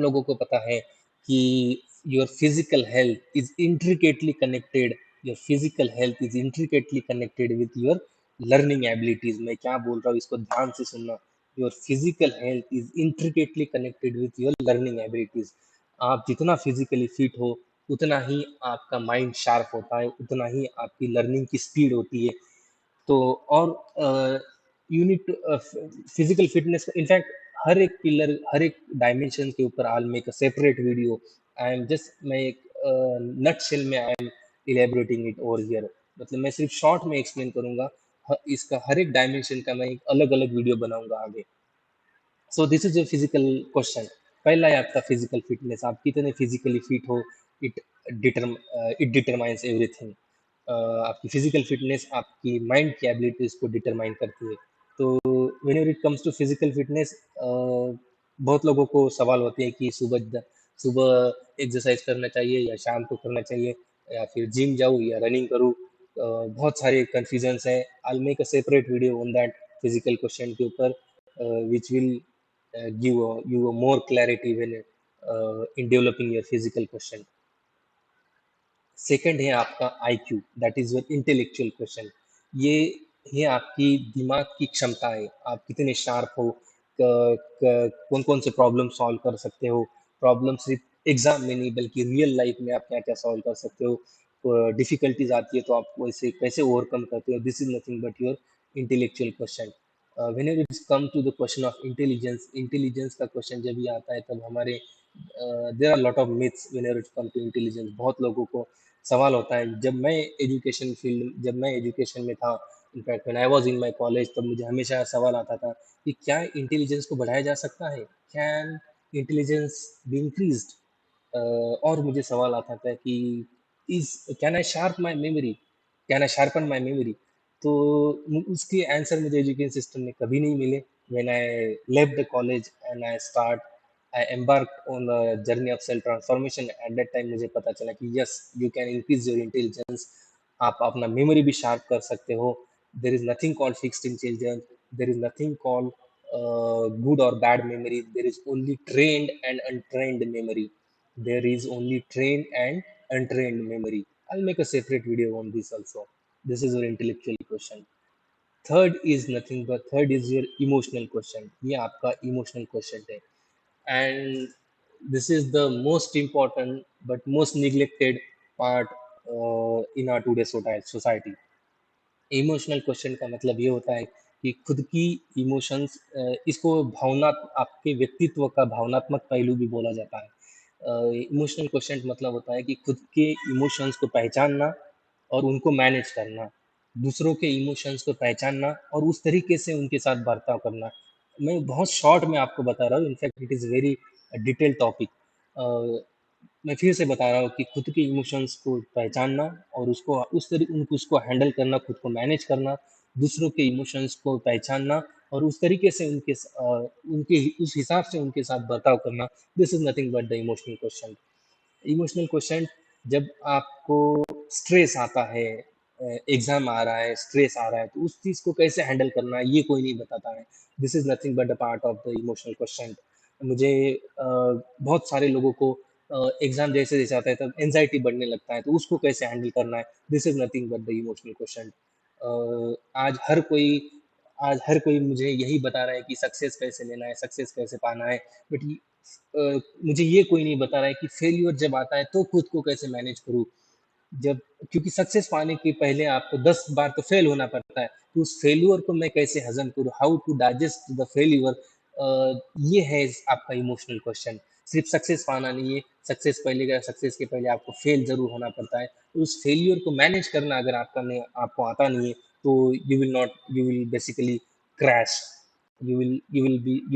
लोगों को पता है कि your physical health is intricately connected, your physical health is intricately connected with your learning abilities. मैं क्या बोल रहा हूँ इसको ध्यान से सुनना। Your physical health is intricately connected with your learning abilities. आप जितना फिजिकली फिट हो, उतना ही आपका माइंड शार्प होता है, उतना ही आपकी लर्निंग की स्पीड होती है। तो और यूनिट फिजिकल फिटनेस, इनफैक्ट हर एक पिलर, हर एक डायमेंशन के ऊपर I make a separate video. I am just, मैं एक नट शेल में I am elaborating it over here. मतलब मैं सिर्फ शॉर्ट में एक्सप्लेन करूंगा, इसका हर एक डायमेंशन का मैं एक अलग अलग वीडियो बनाऊंगा आगे। So this is your physical question. पहला है आपका फिजिकल फिटनेस, आप कितने फिजिकली फिट हो, इट इट डिटरमाइंस एवरीथिंग। आपकी फिजिकल फिटनेस आपकी माइंड की एबिलिटीज को डिटरमाइन करती है। तो when it comes to physical fitness, बहुत लोगों को सवाल होते हैं कि सुबह एक्सरसाइज करना चाहिए या शाम को करना चाहिए, या फिर जिम जाऊँ या रनिंग करूँ। बहुत सारे कन्फ्यूजन्स हैं। आई make a separate video on that physical question के ऊपर, which will give you a more clarity when in developing your physical question. Second है आपका IQ, that is your intellectual question. ये है आपकी दिमाग की क्षमता है, आप कितने शार्प हो, कौन कौन से प्रॉब्लम सॉल्व कर सकते हो। प्रॉब्लम सिर्फ एग्जाम में नहीं बल्कि रियल लाइफ में आप क्या क्या सॉल्व कर सकते हो। डिफिकल्टीज आती है तो आप वैसे कैसे ओवरकम करते हो। This is nothing but your intellectual question. whenever it come to the question of intelligence, intelligence का क्वेश्चन जब ये आता है तब हमारे there are lot of myths whenever it come to intelligence। बहुत लोगों को सवाल होता है। जब मैं एजुकेशन में था, in fact when I was in my college, तब मुझे हमेशा सवाल आता था कि क्या इंटेलिजेंस को बढ़ाया जा सकता है, कैन इंटेलिजेंस बी इंक्रीज्ड। और मुझे सवाल आता था कि is can I sharp my memory, can I sharpen my memory. तो उसके आंसर मुझे एजुकेशन सिस्टम में कभी नहीं मिले। When I left the college and I embarked on a journey of self transformation, at that time मुझे पता चला कि yes, you can increase your intelligence. आप अपना मेमोरी भी शार्प कर सकते हो। देर is nothing called fixed intelligence, there is nothing called good or bad memory, there is only trained and untrained memory, there is only trained and untrained memory. I'll make a separate video on this also. This is your intellectual question. Third is your emotional question। ये आपका इमोशनल क्वेश्चन है, and this is the most important but most neglected part in our today's society। Emotional question का मतलब ये होता है कि खुद की इमोशंस, इसको भावना, आपके व्यक्तित्व का भावनात्मक पहलू भी बोला जाता है। इमोशनल क्वेश्चन मतलब होता है कि खुद के इमोशंस को पहचानना और उनको मैनेज करना, दूसरों के इमोशंस को पहचानना और उस तरीके से उनके साथ बर्ताव करना। मैं बहुत शॉर्ट में आपको बता रहा हूँ, in fact it is very detail topic. मैं फिर से बता रहा हूँ कि खुद के इमोशंस को पहचानना और उसको उस तरीके उनको उसको हैंडल करना, खुद को मैनेज करना, दूसरों के इमोशंस को पहचानना और उस तरीके से उनके उस हिसाब से उनके साथ बर्ताव करना। This is nothing but the emotional question. Emotional question, जब आपको स्ट्रेस आता है, एग्जाम आ रहा है, स्ट्रेस आ रहा है, तो उस चीज़ को कैसे हैंडल करना है ये कोई नहीं बताता है। This is nothing but a part of the emotional question. मुझे बहुत सारे लोगों को एग्जाम जैसे जैसे आता है तब एनजाइटी बढ़ने लगता है, तो उसको कैसे हैंडल करना है। This is nothing but the emotional question. आज हर कोई आज हर कोई मुझे यही बता रहा है कि सक्सेस कैसे लेना है, सक्सेस कैसे पाना है। बट मुझे ये कोई नहीं बता रहा है कि फेल्यूर जब आता है तो खुद को कैसे मैनेज करूँ। जब क्योंकि सक्सेस पाने के पहले आपको 10 बार तो फेल होना पड़ता है, तो उस फेल्यूर को मैं कैसे हज़म करूँ, how to digest the failure, ये है आपका इमोशनल क्वेश्चन। सिर्फ सक्सेस पाना नहीं है, सक्सेस के पहले आपको फेल ज़रूर होना पड़ता है। उस फेल्यूर को मैनेज करना अगर आपको आता नहीं है, तो you will basically crash, you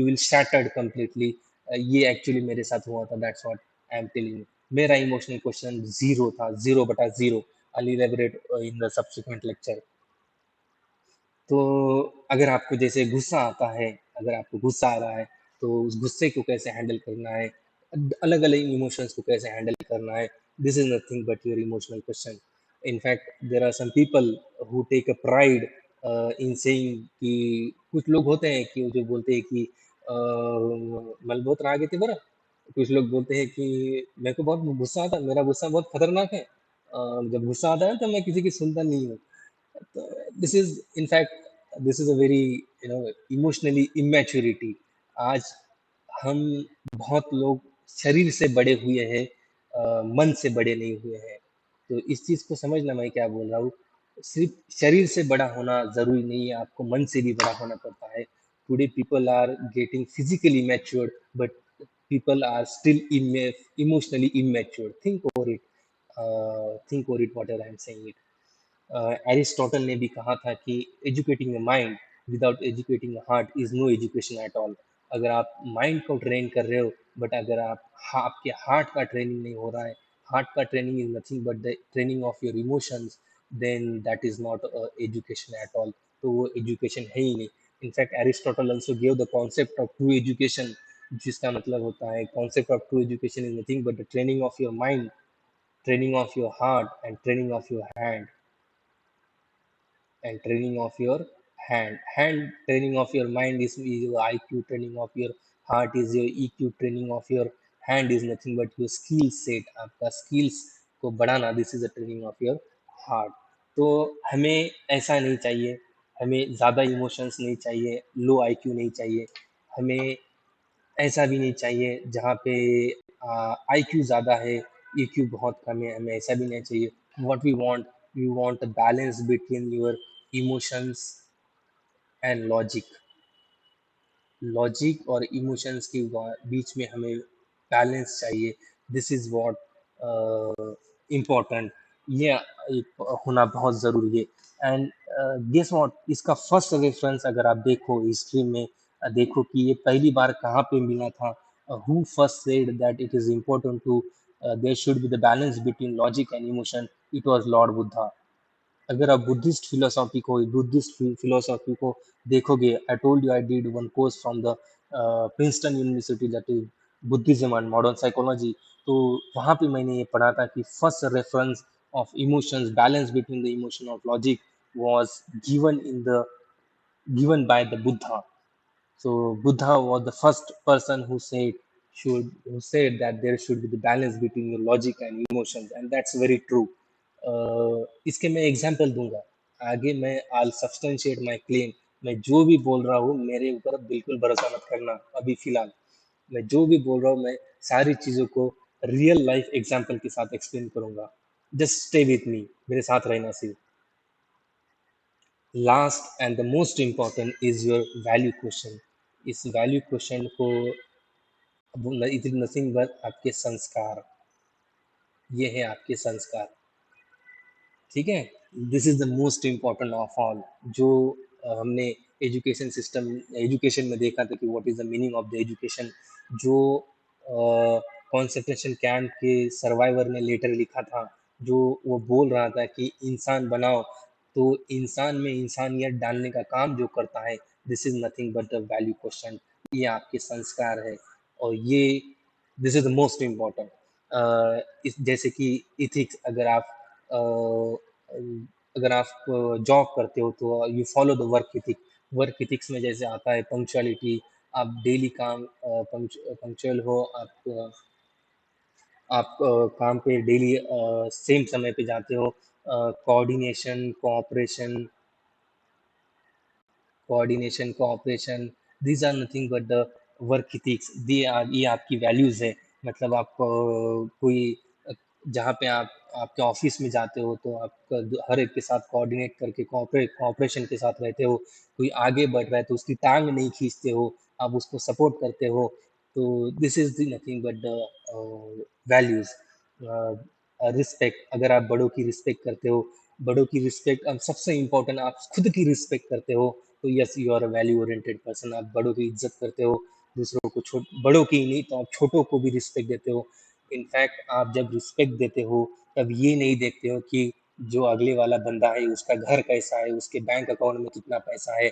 will shattered completely. ये एक्चुअली मेरे साथ हुआ था, that's what I am telling you. मेरा इमोशनल क्वेश्चन ज़ीरो था, 0/0। I will elaborate in the subsequent lecture. तो अगर आपको जैसे गुस्सा आता है, अगर आपको गुस्सा आ रहा है, तो उस गुस्से को कैसे हैंडल करना है, अलग अलग इमोशंस को कैसे हैंडल करना है, this is nothing but your emotional question. In fact there are some people who take a pride in saying कि कुछ लोग होते हैं कि जो बोलते हैं कि मला बहुत राग येते बरं। कुछ लोग बोलते हैं कि मेरे को बहुत गुस्सा आता है, मेरा गुस्सा बहुत खतरनाक है। जब गुस्सा आता है तो मैं किसी की सुनता नहीं हूँ। This is in fact this is a very emotionally immaturity. आज हम बहुत लोग शरीर से बड़े हुए हैं, मन से बड़े नहीं हुए हैं। तो इस चीज को समझना मैं क्या बोल रहा हूँ। सिर्फ शरीर से बड़ा होना जरूरी नहीं है, आपको मन से भी बड़ा होना पड़ता है। Today people are getting physically matured, but people are still emotionally immature. Think over it, whatever I'm saying it. Aristotle ने भी कहा था कि educating a mind without educating a heart is no education at all. अगर आप माइंड को ट्रेन कर रहे हो, बट अगर आपके हार्ट का ट्रेनिंग नहीं हो रहा है, हार्ट का training is nothing but the training of your emotions, then that is not education at all. तो वो एजुकेशन है ही नहीं। In fact Aristotle also give the concept of true education, जिसका मतलब होता है concept of true education is nothing but the training of your mind, training of your heart, and training of your hand, and training of your hand training of your mind is your IQ, training of your heart is your EQ, training of your hand is nothing but your skill set, आपका skills को बढ़ाना, this is a training of your heart। तो हमें ऐसा नहीं चाहिए, हमें ज़्यादा इमोशंस नहीं चाहिए, लो आईक्यू नहीं चाहिए, हमें ऐसा भी नहीं चाहिए जहाँ पे आईक्यू ज़्यादा है, ईक्यू बहुत कम है, हमें ऐसा भी नहीं चाहिए। What we want a balance between your emotions and logic और इमोशंस के बीच में हमें बैलेंस चाहिए। दिस इज व्हाट इम्पोर्टेंट, ये होना बहुत ज़रूरी है। एंड गेस व्हाट, इसका फर्स्ट रेफरेंस अगर आप देखो हिस्ट्री में, देखो कि ये पहली बार कहाँ पे मिला था। Who first said that it is important to there should be the balance between logic and emotion, it was lord Buddha. अगर आप बुद्धिस्ट फिलोसॉफी को देखोगे, I told you I did one course from the Princeton University, that is Buddhism and modern psychology. तो वहाँ पे मैंने ये पढ़ा था कि first reference of emotions, balance between the emotion of logic was given in the given by the Buddha. So Buddha was the first person who said that there should be the balance between your logic and emotions, and that's very true. इसके मैं एग्जांपल दूंगा, आगे मैं I'll substantiate my claim। मैं जो भी बोल रहा हूँ मेरे ऊपर बिल्कुल भरोसा मत करना। अभी फिलहाल मैं जो भी बोल रहा हूँ, मैं सारी चीजों को रियल लाइफ एग्जांपल के साथ एक्सप्लेन करूंगा। जस्ट स्टे विथ मी, मेरे साथ रहना सिर्फ। Last and the most important is your value question. इस वैल्यू क्वेश्चन को, इट इज नथिंग बट आपके संस्कार। ये है आपके संस्कार, ठीक है। This is the most important of all. जो हमने एजुकेशन में देखा था कि what is the meaning of the education. जो कॉन्सेंट्रेशन कैंप के सर्वाइवर ने लेटर लिखा था, जो वो बोल रहा था कि इंसान बनाओ, तो इंसान में इंसानियत डालने का काम जो करता है, this is nothing but the value question. ये आपके संस्कार है, और ये this is the most important. जैसे कि इथिक्स, अगर आप जॉब करते हो तो you follow the work ethic. Work ethics में जैसे आता है पंक्चुअलिटी, आप डेली काम पंक्चुअल हो, आप काम पे डेली सेम समय पे जाते हो, coordination, cooperation, coordination, cooperation, these are nothing but the work ethics. ये आपकी वैल्यूज है। मतलब आप कोई जहाँ पे आप आपके ऑफिस में जाते हो तो आप हर एक के साथ कोऑर्डिनेट करके कोऑपरेशन के साथ रहते हो। कोई आगे बढ़ रहा है तो उसकी टांग नहीं खींचते हो, आप उसको सपोर्ट करते हो। तो this is the nothing but the values. Respect, अगर आप बड़ों की रिस्पेक्ट करते हो, बड़ों की रिस्पेक्ट, अब सबसे इम्पोर्टेंट आप खुद की रिस्पेक्ट करते हो, तो yes you are a value oriented person. आप बड़ों की इज्जत करते हो, दूसरों को छोट बड़ों की ही नहीं तो आप छोटों को भी रिस्पेक्ट देते हो। इनफैक्ट आप जब रिस्पेक्ट देते हो तब ये नहीं देखते हो कि जो अगले वाला बंदा है उसका घर कैसा है, उसके बैंक अकाउंट में कितना पैसा है,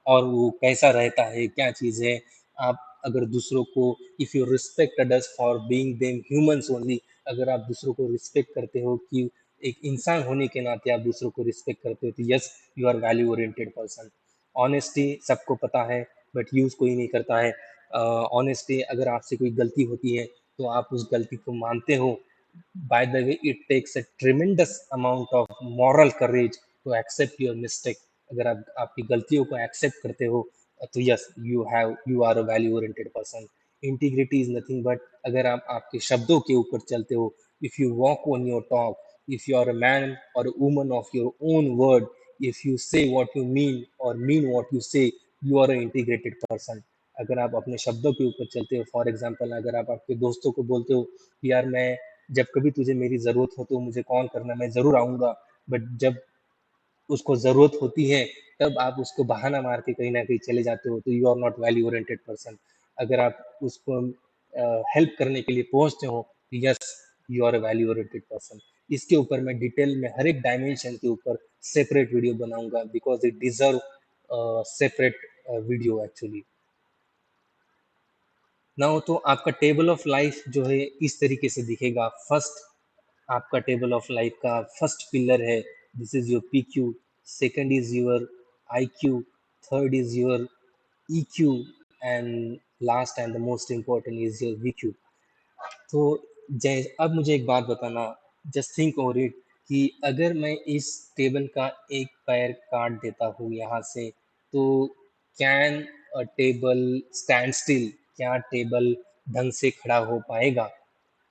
और वो कैसा रहता है, क्या चीज़ है। आप अगर दूसरों को, if you respect others for being them humans only, अगर आप दूसरों को रिस्पेक्ट करते हो कि एक इंसान होने के नाते आप दूसरों को रिस्पेक्ट करते हो, तो yes you are value oriented person. Honesty सबको पता है बट यूज़ कोई नहीं करता है। ऑनेस्टी, अगर आपसे कोई गलती होती है तो आप उस गलती को मानते हो। By the way it takes a tremendous amount of moral courage to accept your mistake. अगर आप आपकी गलतियों को एक्सेप्ट करते हो तो yes you are a value oriented person. Integrity is nothing but, अगर आप आपके शब्दों के ऊपर चलते हो, if you walk on your talk, if you are a man or a woman of your own word, if you say what you mean or mean what you say, you are an integrated person। अगर आप अपने शब्दों के ऊपर चलते हो, फॉर एग्जांपल अगर आप आपके दोस्तों को बोलते हो कि यार मैं, जब कभी तुझे मेरी ज़रूरत हो तो मुझे कॉल करना, मैं ज़रूर आऊँगा, बट जब उसको ज़रूरत होती है तब आप उसको बहाना मार के कहीं न कहीं चले जाते हो, तो you are not value oriented person. अगर आप उसको हेल्प करने के लिए पहुँचते हो, yes you are a value oriented person. इसके ऊपर मैं डिटेल में हर एक डायमेंशन के ऊपर सेपरेट वीडियो बनाऊँगा, because it deserve separate video actually. Now तो आपका टेबल ऑफ लाइफ जो है इस तरीके से दिखेगा। फर्स्ट, आपका टेबल ऑफ लाइफ का फर्स्ट पिलर है, this is your PQ. Second is your IQ. Third is your EQ. And last and the most important is your VQ. तो जय, अब मुझे एक बात बताना, जस्ट थिंक ओवर इट, कि अगर मैं इस टेबल का एक पैर काट देता हूँ यहाँ से, तो can a table stand still? क्या टेबल ढंग से खड़ा हो पाएगा?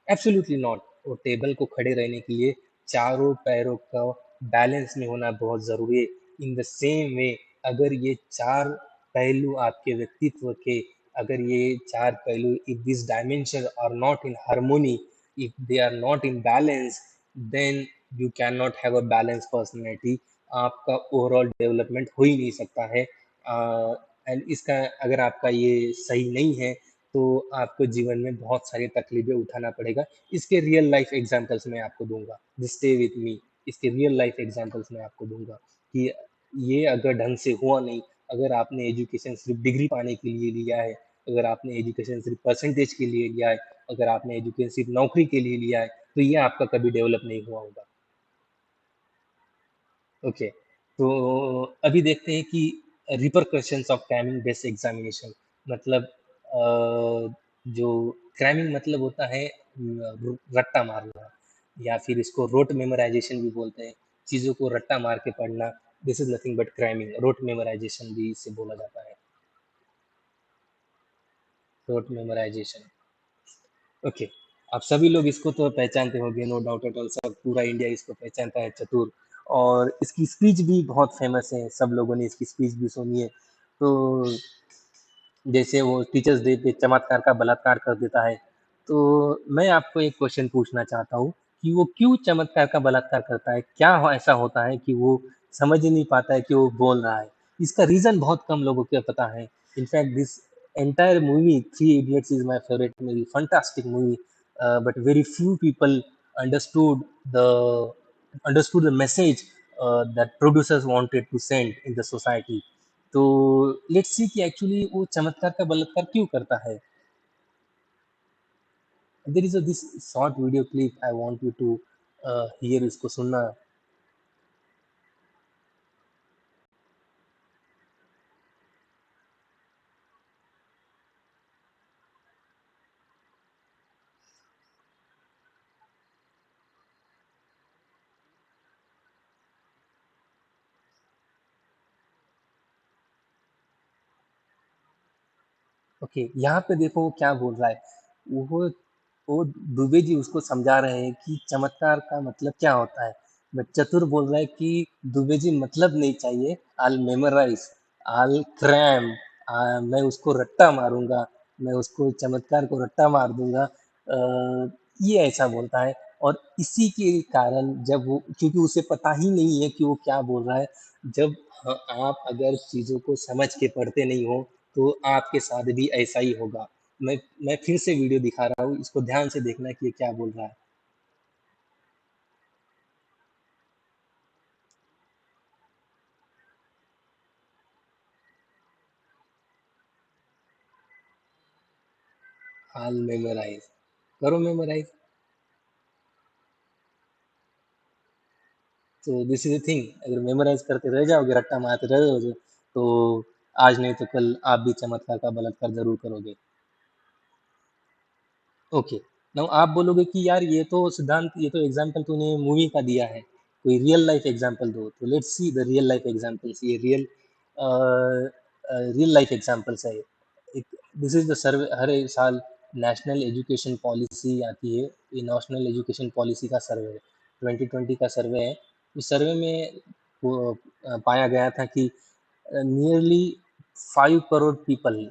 Absolutely not. वो टेबल को खड़े रहने के लिए चारों पैरों का बैलेंस में होना बहुत ज़रूरी है। इन द सेम वे, अगर ये चार पहलू आपके व्यक्तित्व के, अगर ये चार पहलू, if this dimension are not in harmony, if they are not in balance, then you can not have a balance personality. आपका ओवरऑल डेवलपमेंट हो ही नहीं सकता है। एंड इसका, अगर आपका ये सही नहीं है तो आपको जीवन में बहुत सारी तकलीफें उठाना पड़ेगा। इसके रियल लाइफ एग्जांपल्स मैं आपको दूंगा, जस्ट स्टे विथ मी। इसके रियल लाइफ एग्जांपल्स मैं आपको दूंगा कि ये अगर ढंग से हुआ नहीं, अगर आपने एजुकेशन सिर्फ डिग्री पाने के लिए लिया है, अगर आपने एजुकेशन सिर्फ परसेंटेज के लिए लिया है, अगर आपने एजुकेशन सिर्फ नौकरी के लिए लिया है, तो ये आपका कभी डेवलप नहीं हुआ होगा। ओके, तो अभी देखते हैं कि repercussions of cramming based examination. मतलब जो क्रैमिंग मतलब होता है रट्टा मारना, या फिर इसको रोट मेमोराइजेशन भी बोलते हैं। चीज़ों को रट्टा मार के पढ़ना, this is nothing but cramming. Rote memorization भी इसे बोला जाता है, रोट मेमोराइजेशन। ओके, आप सभी लोग इसको तो पहचानते होंगे, नो डाउट एट ऑल। सब पूरा इंडिया इसको पहचानता है, चतुर। और इसकी स्पीच भी बहुत फेमस है, सब लोगों ने इसकी स्पीच भी सुनी है। तो जैसे वो टीचर्स डे पे चमत्कार का बलात्कार कर देता है, तो मैं आपको एक क्वेश्चन पूछना चाहता हूँ कि वो क्यों चमत्कार का बलात्कार करता है? क्या ऐसा होता है कि वो समझ ही नहीं पाता है कि वो बोल रहा है? इसका रीजन बहुत कम लोगों को पता है। In fact this entire movie, Three Idiots, is my favorite movie, fantastic movie, but very few people understood the understood the message that producers wanted to send in the society. तो लेट्स सी कि एक्चुअली वो चमत्कार का बलात्कार क्यों करता है। There is this short video clip, I want you to hear, इसको सुनना। ओके, यहाँ पे देखो वो क्या बोल रहा है। वो वो दुबे जी उसको समझा रहे हैं कि चमत्कार का मतलब क्या होता है। बट चतुर बोल रहा है कि दुबे जी मतलब नहीं चाहिए, आई मेमोराइज, आई क्रैम, मैं उसको रट्टा मारूंगा, मैं उसको चमत्कार को रट्टा मार दूंगा। ये ऐसा बोलता है। और इसी के कारण जब वो, क्योंकि उसे पता ही नहीं है कि वो क्या बोल रहा है, जब आप अगर चीजों को समझ के पढ़ते नहीं हो तो आपके साथ भी ऐसा ही होगा। मैं मैं फिर से वीडियो दिखा रहा हूँ, इसको ध्यान से देखना कि ये क्या बोल रहा है। हाल मेमोराइज करो, मेमोराइज। तो दिस इज द थिंग, अगर मेमोराइज करते रह जाओगे, रट्टा मारते रह जाओगे, तो आज नहीं तो कल आप भी चमत्कार का बलात्कार जरूर करोगे। ओके, नाउ आप बोलोगे कि यार ये तो सिद्धांत, ये तो एग्जाम्पल तूने मूवी का दिया है, कोई रियल लाइफ एग्जाम्पल दो। तो let's see the real life examples. ये रियल लाइफ एग्जाम्पल्स है। एक, दिस इज द सर्वे। हर एक साल नेशनल एजुकेशन पॉलिसी आती है, ये नेशनल एजुकेशन पॉलिसी का सर्वे है, 2020 का सर्वे है। उस सर्वे में वो पाया गया था कि नियरली 5 करोड़ पीपल,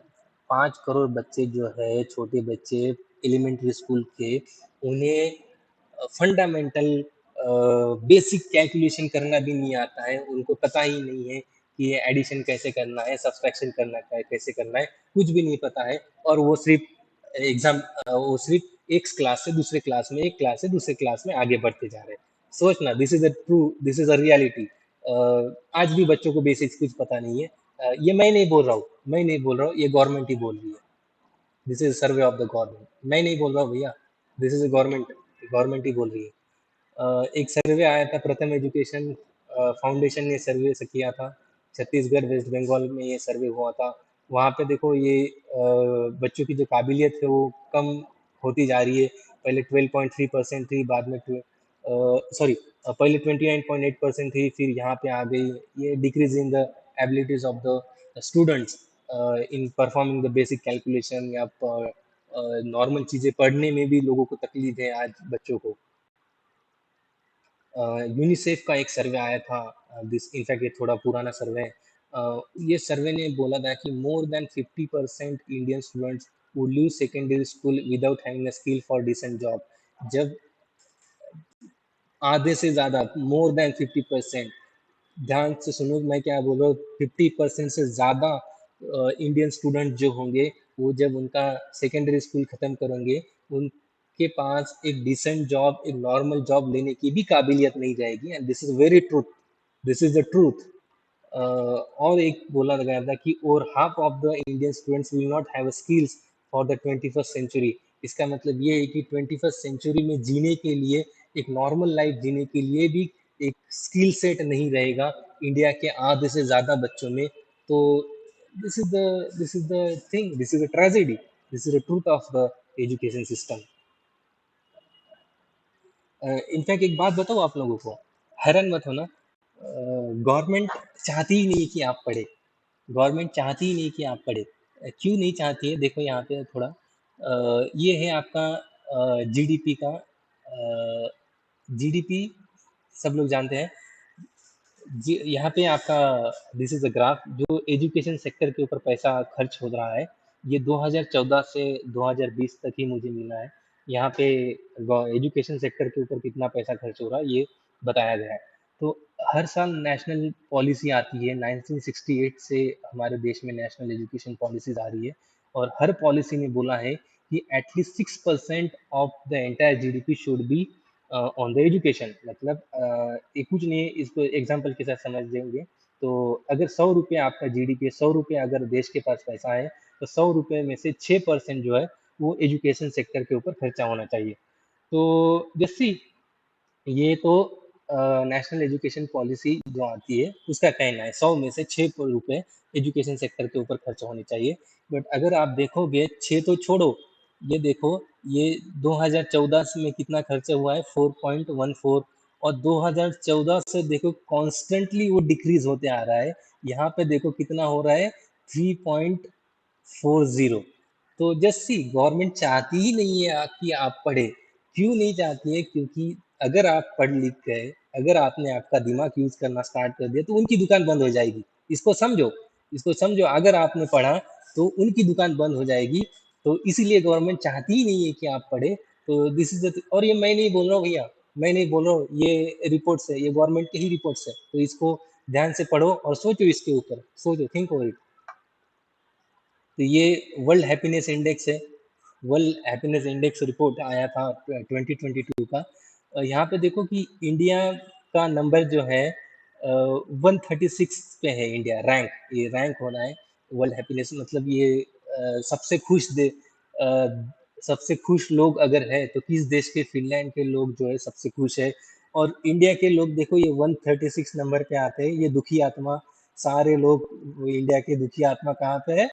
5 करोड़ बच्चे जो है, छोटे बच्चे एलिमेंट्री स्कूल के, उन्हें फंडामेंटल बेसिक कैलकुलेशन करना भी नहीं आता है। उनको पता ही नहीं है कि ये एडिशन कैसे करना है, सब्सट्रैक्शन करना है, कैसे करना है, कुछ भी नहीं पता है। और वो सिर्फ एक क्लास से दूसरे क्लास में, एक क्लास से दूसरे क्लास में आगे बढ़ते जा रहे हैं। सोचना, this is a true, this is a reality. आज भी बच्चों को बेसिक्स कुछ पता नहीं है। ये मैं नहीं बोल रहा हूँ, मैं नहीं बोल रहा हूँ, ये गवर्नमेंट ही बोल रही है। This is survey of the government, मैं नहीं बोल रहा हूँ भैया, दिस इज गवर्नमेंट, गवर्नमेंट ही बोल रही है। एक सर्वे आया था, प्रथम एजुकेशन फाउंडेशन ने सर्वे से किया था, छत्तीसगढ़ वेस्ट बंगाल में ये सर्वे हुआ था। वहाँ पे देखो ये बच्चों की जो काबिलियत है वो कम होती जा रही है। पहले 12.3% थी, बाद में सॉरी, पहले 29.8% थी, फिर यहाँ पे आ गई। ये decrease in the abilities of the students in performing the basic calculation, या नॉर्मल चीज़ें पढ़ने में भी लोगों को तकलीफ है आज बच्चों को। यूनिसेफ का एक सर्वे आया था, दिस इनफैक्ट ये थोड़ा पुराना सर्वे है। ये सर्वे ने बोला था कि more than 50% Indian students would leave secondary school without having a skill for decent job। जब आधे से ज्यादा, मोर देन 50%, ध्यान से सुनो मैं क्या बोल रहा हूँ, 50% से ज्यादा इंडियन स्टूडेंट जो होंगे, वो जब उनका सेकेंडरी स्कूल खत्म करेंगे, उनके पास एक डिसेंट जॉब, एक नॉर्मल जॉब लेने की भी काबिलियत नहीं रहेगी। And this is very truth, this is the truth. और एक बोला गया था कि और half of the Indian students will not have skills for the 21st century. इसका मतलब ये है कि 21st सेंचुरी में जीने के लिए, एक नॉर्मल लाइफ जीने के लिए भी एक स्किल सेट नहीं रहेगा इंडिया के आधे से ज्यादा बच्चों में। तो this is the thing, this is the tragedy, this is the truth of the education system. In fact एक बात बताओ आप लोगों को, हैरान मत होना, गवर्नमेंट चाहती ही नहीं कि आप पढ़े, गवर्नमेंट चाहती ही नहीं कि आप पढ़े। क्यों नहीं चाहती है, देखो यहाँ पे थोड़ा, ये है आपका जीडीपी का, जीडीपी सब लोग जानते हैं। जी, यहाँ पे आपका, दिस इज अ ग्राफ जो एजुकेशन सेक्टर के ऊपर पैसा खर्च हो रहा है। ये 2014 से 2020 तक ही मुझे मिला है। यहाँ पे एजुकेशन सेक्टर के ऊपर कितना पैसा खर्च हो रहा है ये बताया गया है। तो हर साल नेशनल पॉलिसी आती है, 1968 से हमारे देश में नेशनल एजुकेशन पॉलिसीज आ रही है। और हर पॉलिसी ने बोला है कि at least 6% of the entire GDP should be on the education. मतलब ये कुछ नहीं है, इसको एग्जांपल के साथ समझ देंगे। तो अगर 100 रुपये आपका जीडीपी, 100 रुपये अगर देश के पास पैसा है, तो 100 रुपये में से 6% जो है वो एजुकेशन सेक्टर के ऊपर खर्चा होना चाहिए। तो जैसे ये तो नेशनल एजुकेशन पॉलिसी जो आती है उसका कहना है 100 में से 6 रुपए एजुकेशन सेक्टर के ऊपर खर्च होने चाहिए। बट अगर आप देखोगे, 6 तो छोड़ो, ये देखो, ये 2014 में कितना खर्चा हुआ है, 4.14। और 2014 से देखो कॉन्स्टेंटली वो डिक्रीज होते आ रहा है। यहाँ पे देखो कितना हो रहा है, 3.40। तो जस्ट सी गवर्नमेंट चाहती ही नहीं है कि आप पढ़े। क्यों नहीं चाहती है? क्योंकि अगर आप पढ़ लिख गए, अगर आपने आपका दिमाग यूज करना स्टार्ट कर दिया तो उनकी दुकान बंद हो जाएगी। इसको समझो, इसको समझो, अगर आपने पढ़ा तो उनकी दुकान बंद हो जाएगी। तो इसीलिए गवर्नमेंट चाहती ही नहीं है कि आप पढ़े। तो दिस इज और ये मैं नहीं बोल रहा हूँ भैया, मैं नहीं बोल रहा हूँ, ये रिपोर्ट्स है, ये गवर्नमेंट के ही रिपोर्ट्स है। तो इसको ध्यान से पढ़ो और सोचो, इसके ऊपर सोचो, थिंक ओवर इट। तो ये वर्ल्ड हैप्पीनेस इंडेक्स है, वर्ल्ड हैप्पीनेस इंडेक्स रिपोर्ट आया था 2022 का। यहाँ पे देखो कि इंडिया का नंबर जो है 136 पे है। इंडिया रैंक, ये रैंक होना है वर्ल्ड हैप्पीनेस, मतलब ये सबसे खुश अ, सबसे खुश लोग अगर है तो किस देश के? फिनलैंड के लोग जो है सबसे खुश है। और इंडिया के लोग देखो ये 136 नंबर पे आते हैं, ये दुखी आत्मा सारे लोग। इंडिया के दुखी आत्मा कहाँ पे है?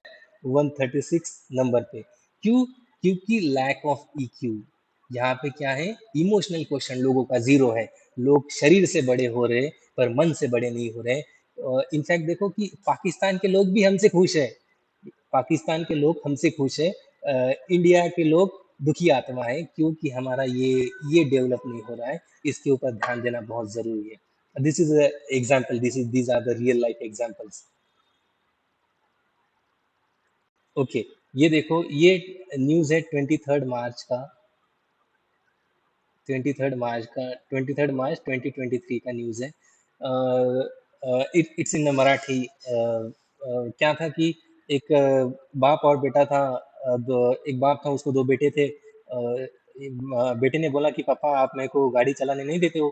136 नंबर पे। क्यों? क्योंकि लैक ऑफ ईक्यू। यहाँ पे क्या है? इमोशनल क्वेश्चन लोगों का जीरो है। लोग शरीर से बड़े हो रहे पर मन से बड़े नहीं हो रहे। इनफैक्ट देखो कि पाकिस्तान के लोग भी हमसे खुश है, पाकिस्तान के लोग हमसे खुश है। इंडिया के लोग दुखी आत्मा है क्योंकि हमारा ये डेवलप नहीं हो रहा है। इसके ऊपर ध्यान देना बहुत जरूरी है। This is example, this is these are the real life examples. Okay, ये देखो, ये न्यूज़ है 23 मार्च का, 23 मार्च 2023 का न्यूज़ है। It's in Marathi. क्या था कि एक बाप और बेटा था। एक बाप था, उसको दो बेटे थे। बेटे ने बोला कि पापा आप मेरे को गाड़ी चलाने नहीं देते हो,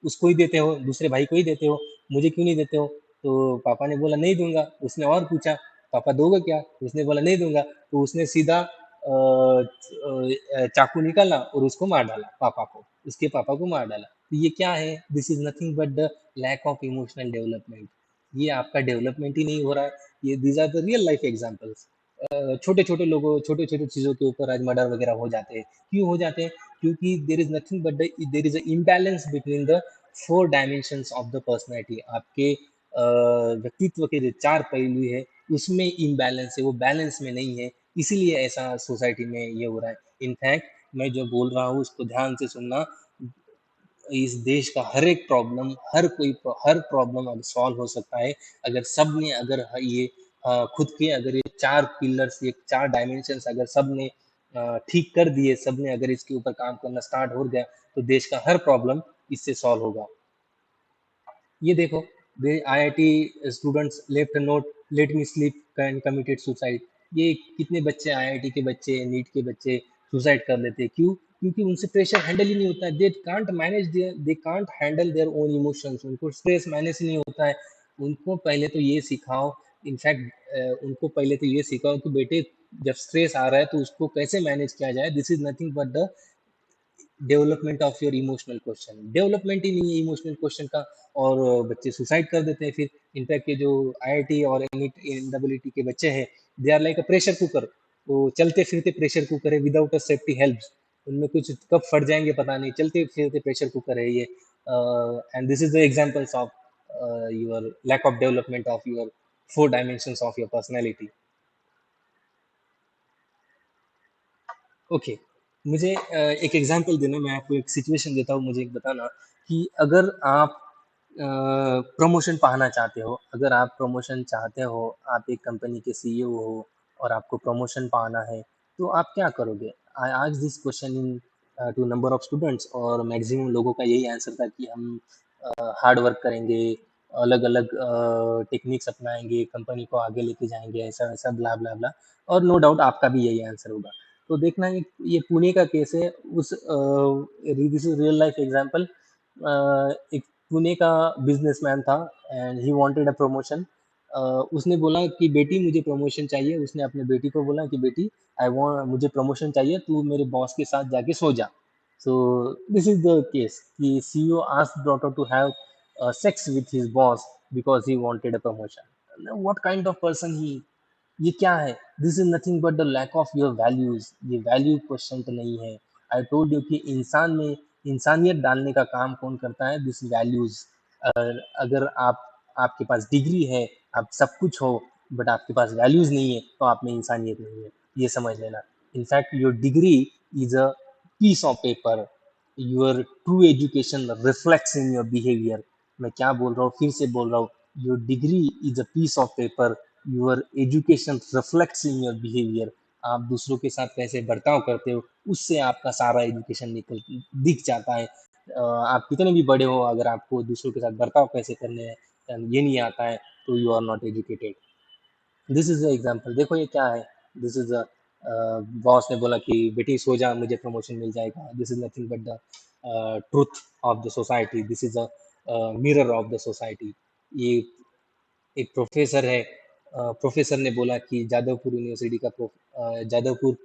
उसको ही देते हो, दूसरे भाई को ही देते हो, मुझे क्यों नहीं देते हो? तो पापा ने बोला नहीं दूंगा। उसने और पूछा पापा दोगे क्या? उसने बोला नहीं दूंगा। तो उसने सीधा चाकू निकाला और उसको मार डाला, पापा को, उसके पापा को मार डाला। तो ये क्या है? This is nothing but the lack of emotional development. ये आपका डेवलपमेंट ही नहीं हो रहा है। ये these are the real life examples. छोटे छोटे लोगों, छोटे छोटे चीजों के ऊपर आज मर्डर वगैरह हो जाते हैं। क्यों हो जाते हैं? क्योंकि देर is nothing but there is imbalance between the four dimensions of the personality. आपके व्यक्तित्व के जो चार पहलू है उसमें इम्बैलेंस है, वो बैलेंस में नहीं है। इसीलिए ऐसा सोसाइटी में ये हो रहा है। इनफैक्ट मैं जो बोल रहा हूँ उसको ध्यान से सुनना। इस देश का हर एक प्रॉब्लम, हर प्रॉब्लम अब सॉल्व हो सकता है अगर सब ने, अगर ये खुद के, अगर ये चार पिलर्स, ये चार डायमेंशंस अगर सब ने ठीक कर दिए, सब ने अगर इसके ऊपर काम करना स्टार्ट हो गया तो देश का हर प्रॉब्लम इससे सॉल्व होगा। ये देखो, they IIT students left note, let me sleep and committed suicide. ये कितने बच्चे, आईआईटी के बच्चे, नीट के बच्चे सुसाइड कर लेते हैं? क्यों? क्योंकि उनसे प्रेशर हैंडल ही नहीं होता है। They can't handle their own emotions. उनको स्ट्रेस मैनेज ही नहीं होता है। उनको पहले तो ये सिखाओ, इनफैक्ट उनको पहले तो ये सिखाओ कि बेटे जब स्ट्रेस आ रहा है तो उसको कैसे मैनेज किया जाए। This is nothing but the development of your emotional question. Development ही नहीं है इमोशनल क्वेश्चन का, और बच्चे सुसाइड कर देते हैं फिर। इनफैक्ट ये जो आईआईटी और एनडब्ल्यूटी के बच्चे हैं, they are like a pressure cooker. वो चलते फिरते प्रेशर कुकर है, विदाउट अ सेफ्टी हेल्प। उनमें कुछ कब फट जाएंगे पता नहीं, चलते फिरते प्रेशर कुकर है ये। And this is the examples of your lack of development of your four dimensions of your personality. Okay, मुझे एक एग्जांपल देना, मैं आपको एक सिचुएशन देता हूँ, मुझे एक बताना कि अगर आप प्रमोशन पाना चाहते हो, अगर आप प्रमोशन चाहते हो, आप एक कंपनी के सीईओ हो और आपको प्रमोशन पाना है, तो आप क्या करोगे? I ask this question into number of students, और मैक्सिमम लोगों का यही आंसर था कि हम हार्ड वर्क करेंगे, अलग अलग टेक्निक्स अपनाएंगे, कंपनी को आगे लेके जाएंगे, ऐसा वैसा ब्ला ब्ला ब्ला। और नो डाउट आपका भी यही आंसर होगा। तो देखना, ये पुणे का केस है। उस this is real life example. एक पुणे का बिजनेसमैन था and he wanted a promotion. उसने बोला कि बेटी मुझे प्रमोशन चाहिए। उसने अपने बेटी को बोला कि बेटी आई वांट, मुझे प्रमोशन चाहिए, तू मेरे बॉस के साथ जाके सो जा। So this is the case. The CEO asked daughter to have sex with his boss because he wanted a promotion. Now, what kind of person he? ये क्या है? This is nothing but the lack of your values. ये वैल्यू क्वेश्चन तो नहीं है। आई टोल्ड यू कि इंसान में इंसानियत डालने का काम कौन करता है? This values. अगर आप, आपके पास डिग्री है, आप सब कुछ हो, बट आपके पास वैल्यूज नहीं है तो आप में इंसानियत नहीं है, ये समझ लेना। In fact your degree is a piece of paper, your true education reflects in your behaviour. मैं क्या बोल रहा हूँ, फिर से बोल रहा हूँ, your degree is a piece of paper, your education reflects in your behaviour. आप दूसरों के साथ कैसे बर्ताव करते हो, उससे आपका सारा एजुकेशन निकल दिख जाता है। आप कितने भी बड़े हो, अगर आपको दूसरों के साथ बर्ताव कैसे करने हैं ये नहीं आता है, तो you are not educated. This is the example, देखो ये क्या है। दिस इज बॉस ने बोला कि बेटी सो जा, मुझे प्रमोशन मिल जाएगा। This is nothing but the truth of the society, this is a mirror of the society. ये एक प्रोफेसर है, प्रोफेसर ने बोला कि जादवपुर यूनिवर्सिटी का जादवपुर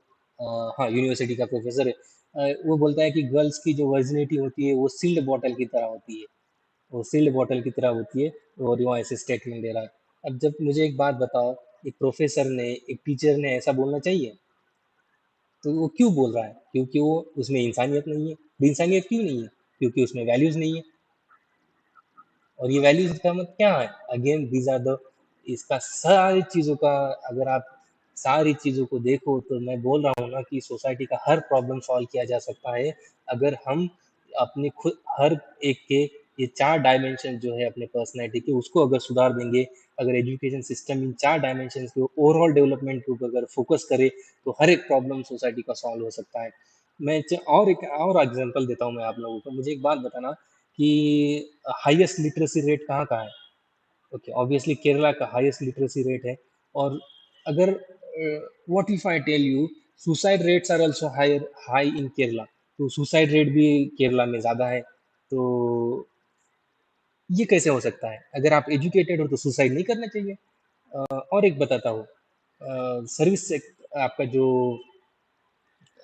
हाँ यूनिवर्सिटी का प्रोफेसर है। वो बोलता है कि गर्ल्स की जो वर्जिनिटी होती है वो सील्ड बॉटल की तरह होती है, वो सील्ड बॉटल की तरह होती है। और वो ऐसे स्टेटमेंट दे रहा है। अब जब मुझे एक बात बताओ, एक प्रोफेसर ने, एक टीचर ने ऐसा बोलना चाहिए? तो वो क्यों बोल रहा है? क्योंकि वो, उसमें इंसानियत नहीं है। इंसानियत क्यों नहीं है? क्योंकि उसमें वैल्यूज नहीं है। और ये वैल्यूज का मतलब क्या है? अगेन दीज आर द, इसका सारी चीजों का, अगर आप सारी चीजों को देखो तो मैं बोल रहा हूँ ना कि सोसाइटी का हर प्रॉब्लम सॉल्व किया जा सकता है अगर हम अपने खुद, हर एक के ये चार डायमेंशन जो है अपने पर्सनैलिटी के, उसको अगर सुधार देंगे, अगर एजुकेशन सिस्टम इन चार डायमेंशन के ओवरऑल डेवलपमेंट के ऊपर अगर फोकस करे, तो हर एक प्रॉब्लम सोसाइटी का सॉल्व हो सकता है। और एक और एग्जांपल देता हूँ मैं आप लोगों को। मुझे एक बात बताना कि हाईएस्ट लिटरेसी रेट कहाँ का है? ओके, ऑब्वियसली केरला का हाईएस्ट लिटरेसी रेट है। और अगर what if I tell you suicide rates are also higher high in Kerala, तो सुसाइड रेट भी केरला में ज़्यादा है। तो ये कैसे हो सकता है? अगर आप एजुकेटेड हो तो सुसाइड नहीं करना चाहिए। और एक बताता हूँ, सर्विस से आपका जो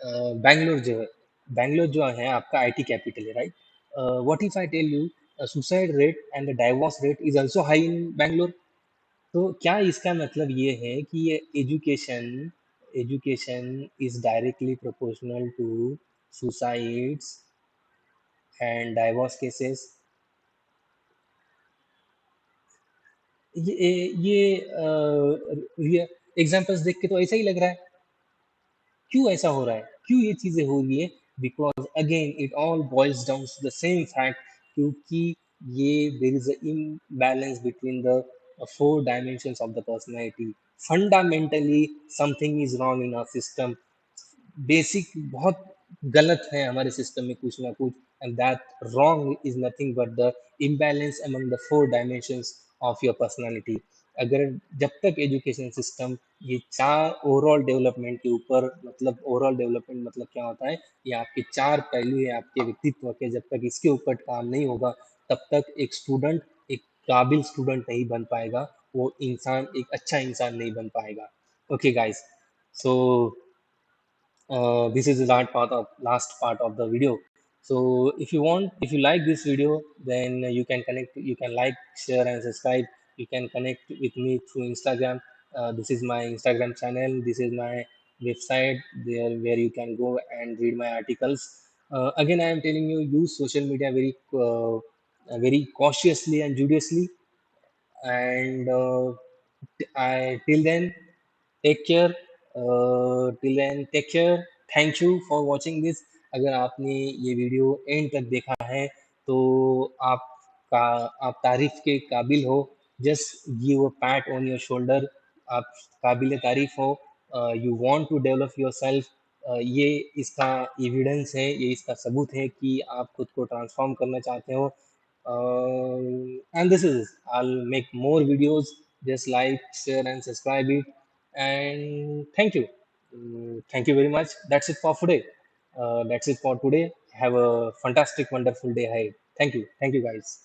बैंगलोर जो है, बैंगलोर जो है आपका आईटी कैपिटल है, right? What if I tell you suicide rate and the divorce rate is also high in Bangalore. तो क्या इसका मतलब ये है कि ये education, education is directly proportional to suicides and divorce cases? ये एग्जांपल्स देख के तो ऐसा ही लग रहा है। क्यों ऐसा हो रहा है, क्यों ये चीजें हो रही है? Because again it all boils down to the same fact, क्योंकि ये there is imbalance between the four dimensions of the personality. Fundamentally something is wrong in our system. Basic बहुत गलत है हमारे सिस्टम में कुछ ना कुछ। And that wrong is nothing but the imbalance among the four dimensions of your personality। अगर जब तक एजुकेशन सिस्टम ये चार ओवरऑल डेवलपमेंट के ऊपर, मतलब ओवरऑल डेवलपमेंट मतलब क्या होता है, ये आपके चार पहलू है आपके व्यक्तित्व के, जब तक इसके ऊपर काम नहीं होगा तब तक एक स्टूडेंट एक काबिल स्टूडेंट नहीं बन पाएगा, वो इंसान एक अच्छा इंसान नहीं बन पाएगा। Okay guys, so this is the last part of the video. So if you want, if you like this video, then you can connect, you can like, share and subscribe. You can connect with me through Instagram. This is my Instagram channel, this is my website there where you can go and read my articles. Again I am telling you, use social media very cautiously and judiciously. And till then, take care. Till then take care. Thank you for watching this. अगर आपने ये वीडियो एंड तक देखा है तो आपका, आप तारीफ के काबिल हो। Just give a pat on your shoulder. आप काबिल तारीफ हो। You want to develop your self. ये इसका एविडेंस है, ये इसका सबूत है कि आप खुद को ट्रांसफॉर्म करना चाहते हो। And this is, I'll make more videos. Just like, share and subscribe it. And thank you. Thank you very much. That's it for today. That's it for today. Have a fantastic, wonderful day ahead. Thank you. Thank you, guys.